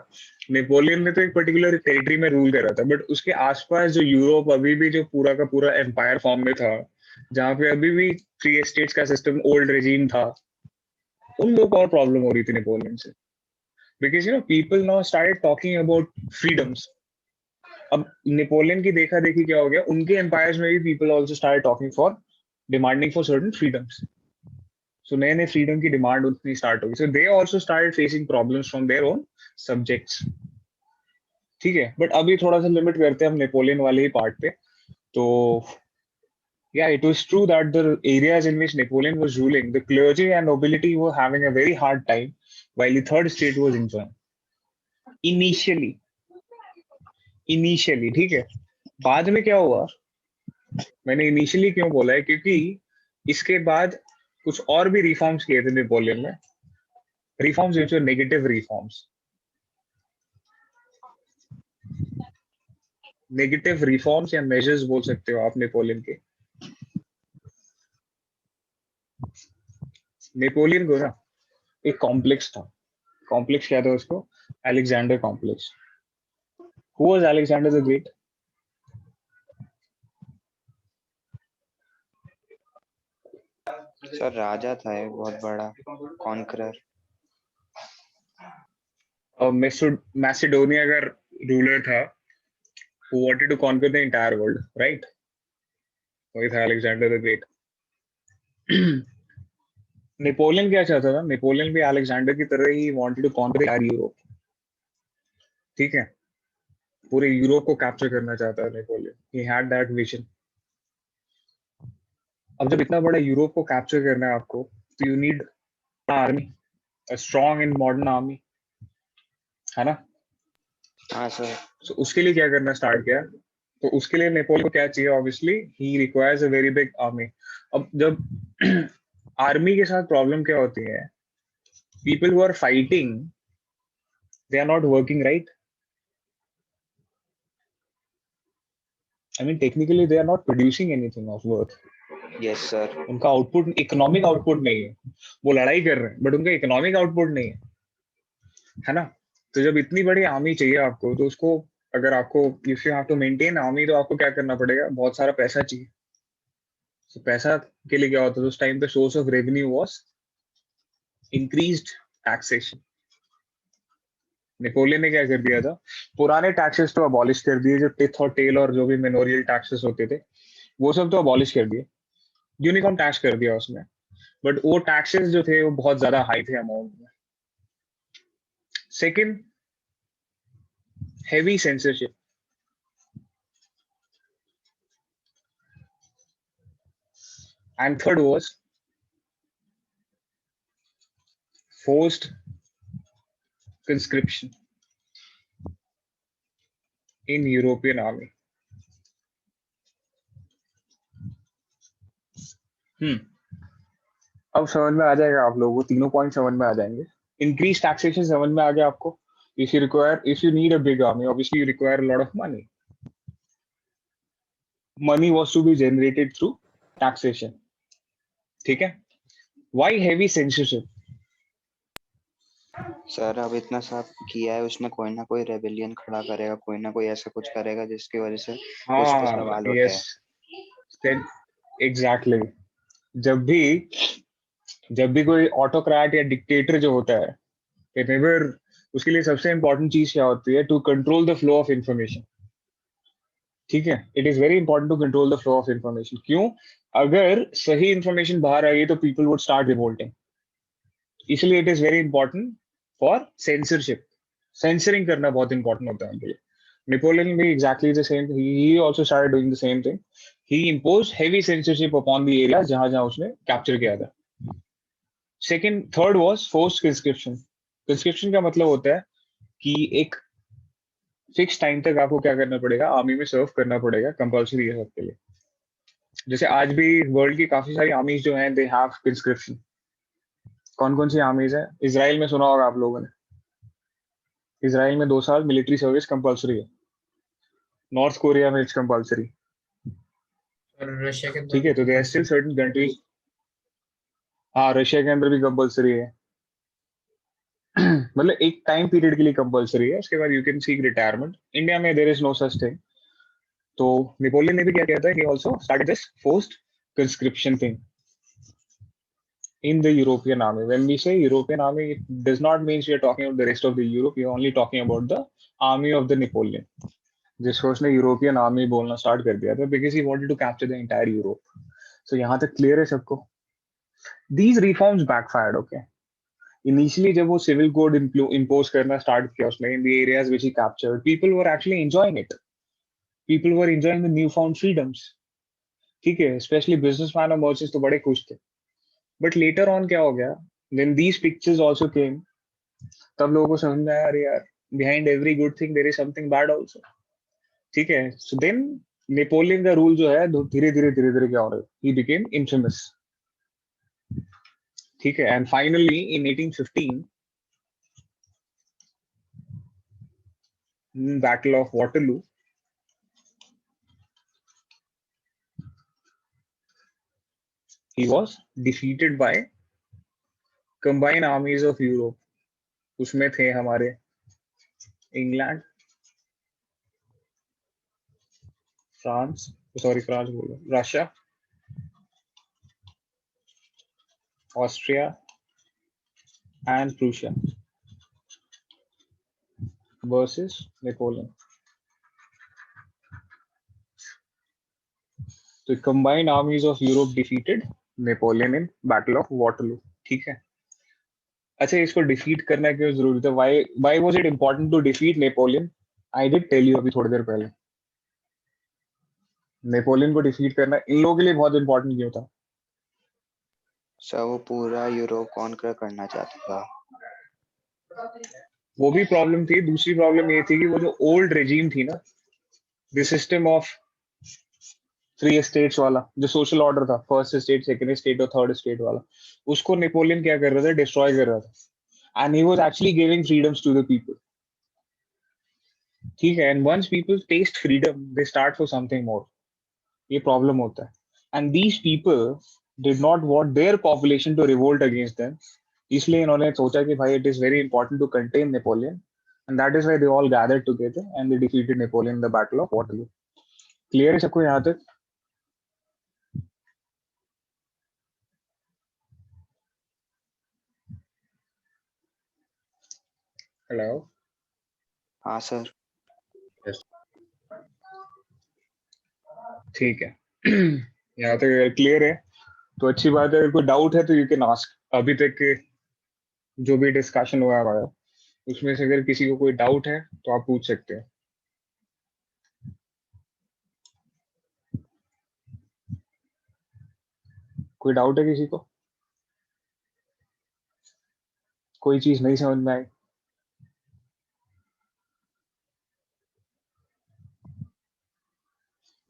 Speaker 1: नेपोलियन ने तो एक पर्टिकुलर टेरिटरी में रूल करा था, बट उसके आसपास जो यूरोप अभी भी जो पूरा का पूरा एम्पायर फॉर्म में था, जहाँ पे अभी भी फ्री स्टेट्स का सिस्टम ओल्ड रेजीम था, उन लोगों को और प्रॉब्लम हो रही थी नेपोलियन से। Because people now started talking about freedoms. अब नेपोलियन की देखा देखी क्या हो गया, उनके एम्पायर्स में भी people also started talking for demanding for certain freedoms. So नए नए फ्रीडम की डिमांड उतनी स्टार्ट होगी। So they also started facing problems from their own subjects. ठीक है, बट अभी थोड़ा सा लिमिट करते हैं हम नेपोलियन वाले ही पार्ट पे। तो yeah, it was true that the areas in which Napoleon was ruling, the clergy and nobility were having a very hard time, while the third state was enjoying. Initially, ठीक है। बाद में क्या हुआ, मैंने इनिशियली क्यों बोला है, क्योंकि इसके बाद कुछ और भी रिफॉर्म्स किए थे नेपोलियन में, रिफॉर्म्स विच वर नेगेटिव रिफॉर्म्स। नेगेटिव रिफॉर्म्स या मेजर्स बोल सकते हो आप नेपोलियन के। नेपोलियन को ना एक कॉम्प्लेक्स था। कॉम्प्लेक्स क्या था उसको? Alexander complex. Who was Alexander the great?
Speaker 4: Sir राजा था एक बहुत बड़ा कॉन्करर।
Speaker 1: और मैसेडोनिया का रूलर था, who wanted to conquer the entire world, right? वही था अलेक्जेंडर द ग्रेट। नेपोलियन क्या चाहता था? नेपोलियन भी अलेक्जेंडर की तरह ही wanted to conquer the entire Europe. ठीक है, पूरे यूरोप को कैप्चर करना चाहता है Napoleon. he had that vision। अब जब इतना बड़ा यूरोप को कैप्चर करना है आपको, तो you need army, a strong and modern army, है ना?
Speaker 4: हाँ सर।
Speaker 1: So उसके लिए क्या करना स्टार्ट किया? तो उसके लिए नेपोलियन को क्या चाहिए? Obviously he requires a very big army. अब जब आर्मी के साथ प्रॉब्लम क्या होती है, people who are fighting they are not working, right? I mean technically they are not producing anything of worth.
Speaker 4: Yes sir.
Speaker 1: उनका आउटपुट, इकोनॉमिक आउटपुट नहीं है। वो लड़ाई कर रहे हैं बट उनका इकोनॉमिक आउटपुट नहीं है ना? तो जब इतनी बड़ी आर्मी चाहिए आपको, तो उसको अगर आपको if you have to maintain army, तो आपको क्या करना पड़ेगा? बहुत सारा पैसा चाहिए। तो पैसा के लिए क्या होता है उस टाइम पे? Source of revenue was increased taxation. Napoleon ने क्या कर दिया था? पुराने टैक्सेस तो अबॉलिश कर दिए, जो टिथ और टेल और जो भी मेमोरियल टैक्सेस होते थे वो सब तो अबॉलिश कर दिए, यूनिफॉर्म टैक्स कर दिया उसमें। बट वो टैक्सेस जो थे वो बहुत ज्यादा हाई थे अमाउंट में। Second, heavy censorship। And third was forced conscription in European army। अब समझ में आ जाएगा आप लोगों को, तीनों पॉइंट समझ में आ जाएंगे। इंक्रीज टैक्सेशन समझ में आ गया आपको? if you need a big army, obviously you require a lot of money। money was to be generated through taxation। ठीक है? why heavy censorship?
Speaker 4: सर अब इतना सब किया है उसने, कोई ना कोई रेबेलियन खड़ा करेगा, कोई ना कोई ऐसा कुछ करेगा जिसकी वजह से उस पर सवाल उठे।
Speaker 1: Yes exactly. जब भी कोई ऑटोक्रेट या डिक्टेटर जो होता है, whenever उसके लिए सबसे इंपॉर्टेंट चीज क्या होती है? To control the flow of information. ठीक है, it is very important to control the flow of information. क्यों? अगर सही इंफॉर्मेशन बाहर आई तो पीपल वुड स्टार्ट रिवोल्टिंग। इसलिए it is very important for censorship. Censoring करना बहुत इंपॉर्टेंट होता है उनके लिए। नेपोलियन भी exactly the same, he also started doing the same thing. He imposed heavy censorship upon the areas जहां उसने कैप्चर किया था। Third was forced conscription. Conscription का मतलब होता है कि एक फिक्स टाइम तक आपको क्या करना पड़ेगा? आर्मी में सर्व करना पड़ेगा, कंपल्सरी है सबके लिए। जैसे आज भी वर्ल्ड की काफी सारी आर्मीज जो हैं, दे हैव कंस्क्रिप्शन। कौन कौन सी आर्मीज है? इजराइल में सुना होगा आप लोगों ने, इसराइल में 2 साल मिलिट्री सर्विस कंपलसरी है, नॉर्थ कोरिया में इट्स कंपलसरी,
Speaker 5: और रशिया के अंदर
Speaker 1: ठीक है। तो there are still certain countries, हाँ रशिया के अंदर भी कंपलसरी है। मतलब एक टाइम पीरियड के लिए कंपलसरी है, उसके बाद you can seek retirement. India में there is no such thing. तो नेपोलियन ने भी क्या किया था, he also started this forced conscription thing in the European army. When we say European army, it does not mean we are talking about the rest of the Europe. We are only talking about the army of the Napoleon. जिसको उसने यूरोपियन आर्मी बोलना स्टार्ट कर दिया था because he wanted to capture the entire Europe. So यहाँ तक क्लियर है सबको? These reforms backfired, okay. Initially जब वो सिविल कोड इम्पोज करना स्टार्ट किया उसने in the areas which he captured, people were actually enjoying it, people were enjoying the new found freedoms, ठीक है। स्पेशली बिजनेसमैन और मर्चेंट्स तो बड़े खुश थे। बट लेटर ऑन क्या हो गया, when these pictures also came, तब लोगों को समझ में आया अरे यार behind every good thing there is something bad also, ठीक है। सो देन नेपोलियन का रूल जो है धीरे धीरे क्या हो रहा है, ही बिकेम इन्फेमस, ठीक है। And finally in 1815 battle of Waterloo, he was defeated by combined armies of Europe. उसमें थे हमारे इंग्लैंड, फ्रांस बोल रहा, Russia, Austria and Prussia versus Napoleon. तो combined armies of Europe defeated Napoleon in Battle of Waterloo, ठीक है। अच्छा, इसको डिफीट करना क्यों जरूरी था? Why was it important to defeat Napoleon? I did tell you अभी थोड़ी देर पहले, नेपोलियन को डिफीट करना इन लोगों के लिए बहुत इंपॉर्टेंट क्यों था?
Speaker 4: सर वो पूरा यूरोप कॉन्कर करना चाहता था।
Speaker 1: वो भी प्रॉब्लम थी। दूसरी प्रॉब्लम ये थी कि वो जो ओल्ड रेजीम थी ना, द सिस्टम ऑफ 3 स्टेट्स वाला जो सोशल ऑर्डर था, फर्स्ट स्टेट, सेकंड स्टेट और थर्ड स्टेट वाला, उसको नेपोलियन क्या कर रहा था, डिस्ट्रॉय कर रहा था। And he was actually giving freedoms to the people, ठीक है। And once people taste freedom they start for something more. ये प्रॉब्लम होता है। And these people did not want their population to revolt against them, इसलिए इन्होंने सोचा कि भाई it is very important to contain Napoleon, and that is why they all gathered together and they defeated Napoleon in the battle of Waterloo. Clear है सबको यहाँ तक? हेलो,
Speaker 4: हाँ सर।
Speaker 1: ठीक है। यहाँ तक क्लियर है तो अच्छी बात है। अगर कोई डाउट है तो यू कैन आस्क। अभी तक के जो भी डिस्कशन हुआ हमारा, उसमें से अगर किसी को कोई डाउट है तो आप पूछ सकते हैं। कोई डाउट है किसी को? कोई चीज नहीं समझ में आई?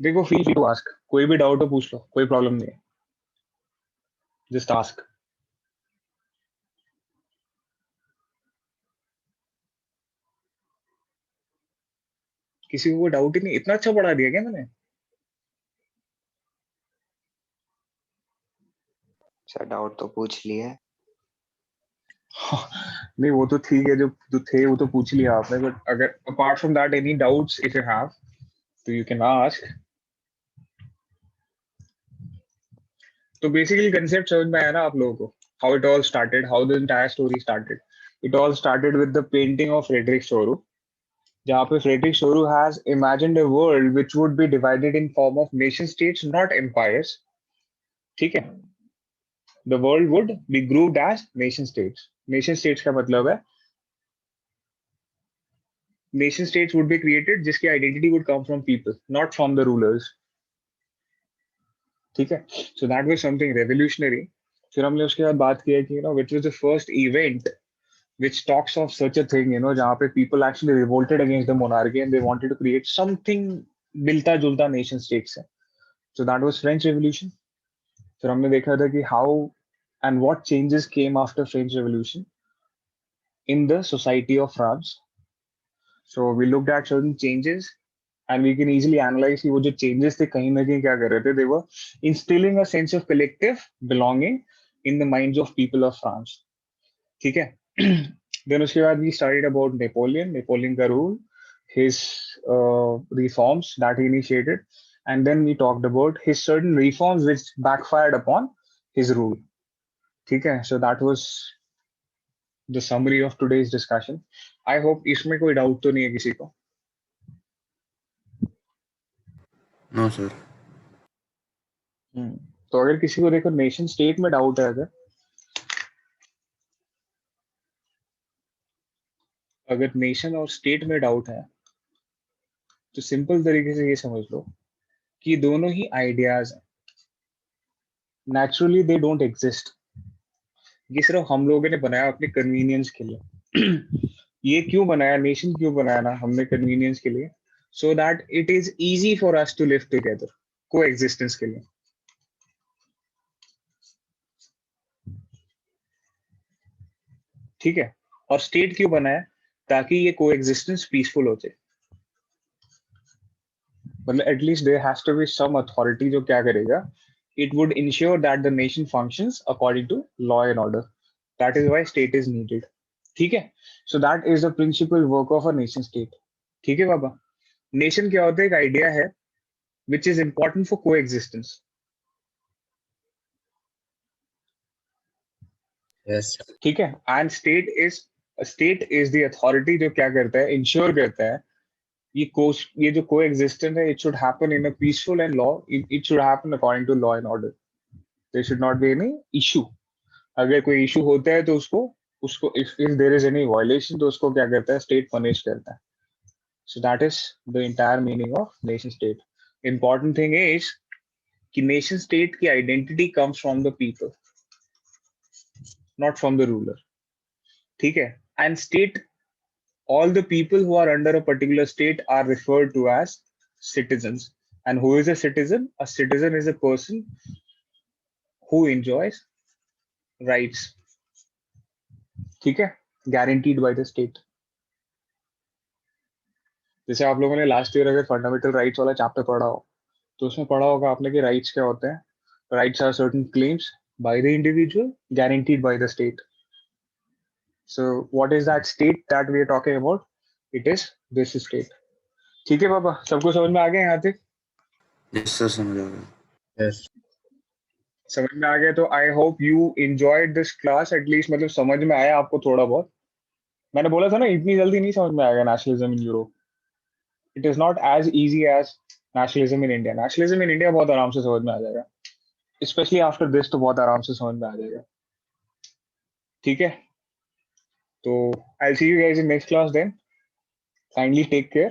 Speaker 1: देखो, फील फ्री टू आस्क। कोई भी डाउट हो पूछ लो, कोई प्रॉब्लम नहीं है, जस्ट आस्क। किसी को कोई डाउट ही नहीं? इतना अच्छा पढ़ा दिया क्या मैंने?
Speaker 4: सर डाउट तो पूछ लिए।
Speaker 1: नहीं वो तो ठीक है, जो जो थे वो तो पूछ लिया आपने, बट अगर apart from that any doubts if you have तो यू कैन आस्क। तो बेसिकली कंसेप्ट समझ में आया ना आप लोगों को? How it all started, how the entire story started. It all started with the painting of Frederic Sorrieu, जहाँ पे Frederic Sorrieu has imagined a world which would be divided in form of nation states, not empires, ठीक है। The world would be grouped as nation states. Nation states का मतलब है nation states would be created जिसकी identity would come from people, not from the rulers, ठीक है। So that was something revolutionary. फिर हमने उसके बाद बात किया कि which was the first event which talks of such a thing, जहाँ पे people actually revolted against the monarchy and they wanted to create something मिलता जुलता nation states है। So that was French Revolution. फिर हमने देखा था कि how and what changes came after French Revolution in the society of France. So we looked at certain changes and we can easily analyze कि वो जो changes थे कहीं ना कहीं क्या कर रहे थे, they were instilling a sense of collective belonging in the minds of people of France. ठीक है. Then उसके बाद we studied about Napoleon का rule, his reforms that he initiated, and then we talked about his certain reforms which backfired upon his rule. ठीक है. So that was the summary of today's discussion. I hope इसमें कोई doubt तो नहीं है किसी को.
Speaker 7: No sir.
Speaker 1: तो अगर किसी को देखो नेशन स्टेट में डाउट है, अगर नेशन और स्टेट में डाउट है तो सिंपल तरीके से ये समझ लो कि दोनों ही आइडियाज हैं. Naturally they don't exist. ये सिर्फ हम लोगों ने बनाया अपने कन्वीनियंस के लिए. ये क्यों बनाया, नेशन क्यों बनाया ना हमने कन्वीनियंस के लिए, so that it is easy for us to live together, coexistence के लिए. ठीक है. और स्टेट क्यों बनाया, ताकि ये को एग्जिस्टेंस पीसफुल हो जाए. मतलब at least there has to be some authority जो क्या करेगा, it would ensure that the nation functions according to law and order. That is why state is needed. ठीक है. So that is the principal work of a nation state. ठीक है बाबा. Nation क्या होता है, एक आइडिया है which is important for coexistence.
Speaker 3: Yes.
Speaker 1: ठीक है. And state is the authority जो क्या करता है, ensure करता है ये जो coexistence है, it should happen in a peaceful and law. It should happen according to law and order. There should not be any issue. अगर कोई इशू होता है तो उसको if there is any violation तो उसको क्या करता है, state punish करता है. So that is the entire meaning of nation state. Important thing is कि nation state की identity comes from the people, not from the ruler. ठीक है. And state, all the people who are under a particular state are referred to as citizens. And who is a citizen? A citizen is a person who enjoys rights. ठीक है. Guaranteed by the state. जैसे आप लोगों ने लास्ट ईयर अगर फंडामेंटल राइट्स वाला चैप्टर पढ़ा हो तो उसमें पढ़ा होगा आपने कि राइट्स क्या होते हैं. Rights are certain claims by the individual guaranteed by the state. So what is that state that we are talking about? It is this state. ठीक है बाबा, सबको समझ में आ गया यहाँ तक?
Speaker 7: यस सर, समझ आ गया.
Speaker 3: Yes.
Speaker 1: समझ में आ गया. तो I hope you enjoyed this class at least. मतलब समझ में आया आपको थोड़ा बहुत. मैंने बोला था ना इतनी जल्दी नहीं समझ में आएगा nationalism in Europe. It is not as easy as nationalism in India. Nationalism in India बहुत आराम से समझ में आ जाएगा, स्पेशली आफ्टर दिस तो बहुत आराम से समझ में आ जाएगा. ठीक है. तो I see you guys in next class then. Kindly take care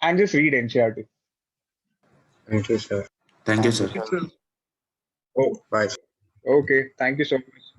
Speaker 1: and just read NCERT.
Speaker 3: Thank you, sir.
Speaker 7: Thank you sir.
Speaker 10: Sir.
Speaker 1: Oh,
Speaker 3: Bye.
Speaker 1: okay. Thank you so much.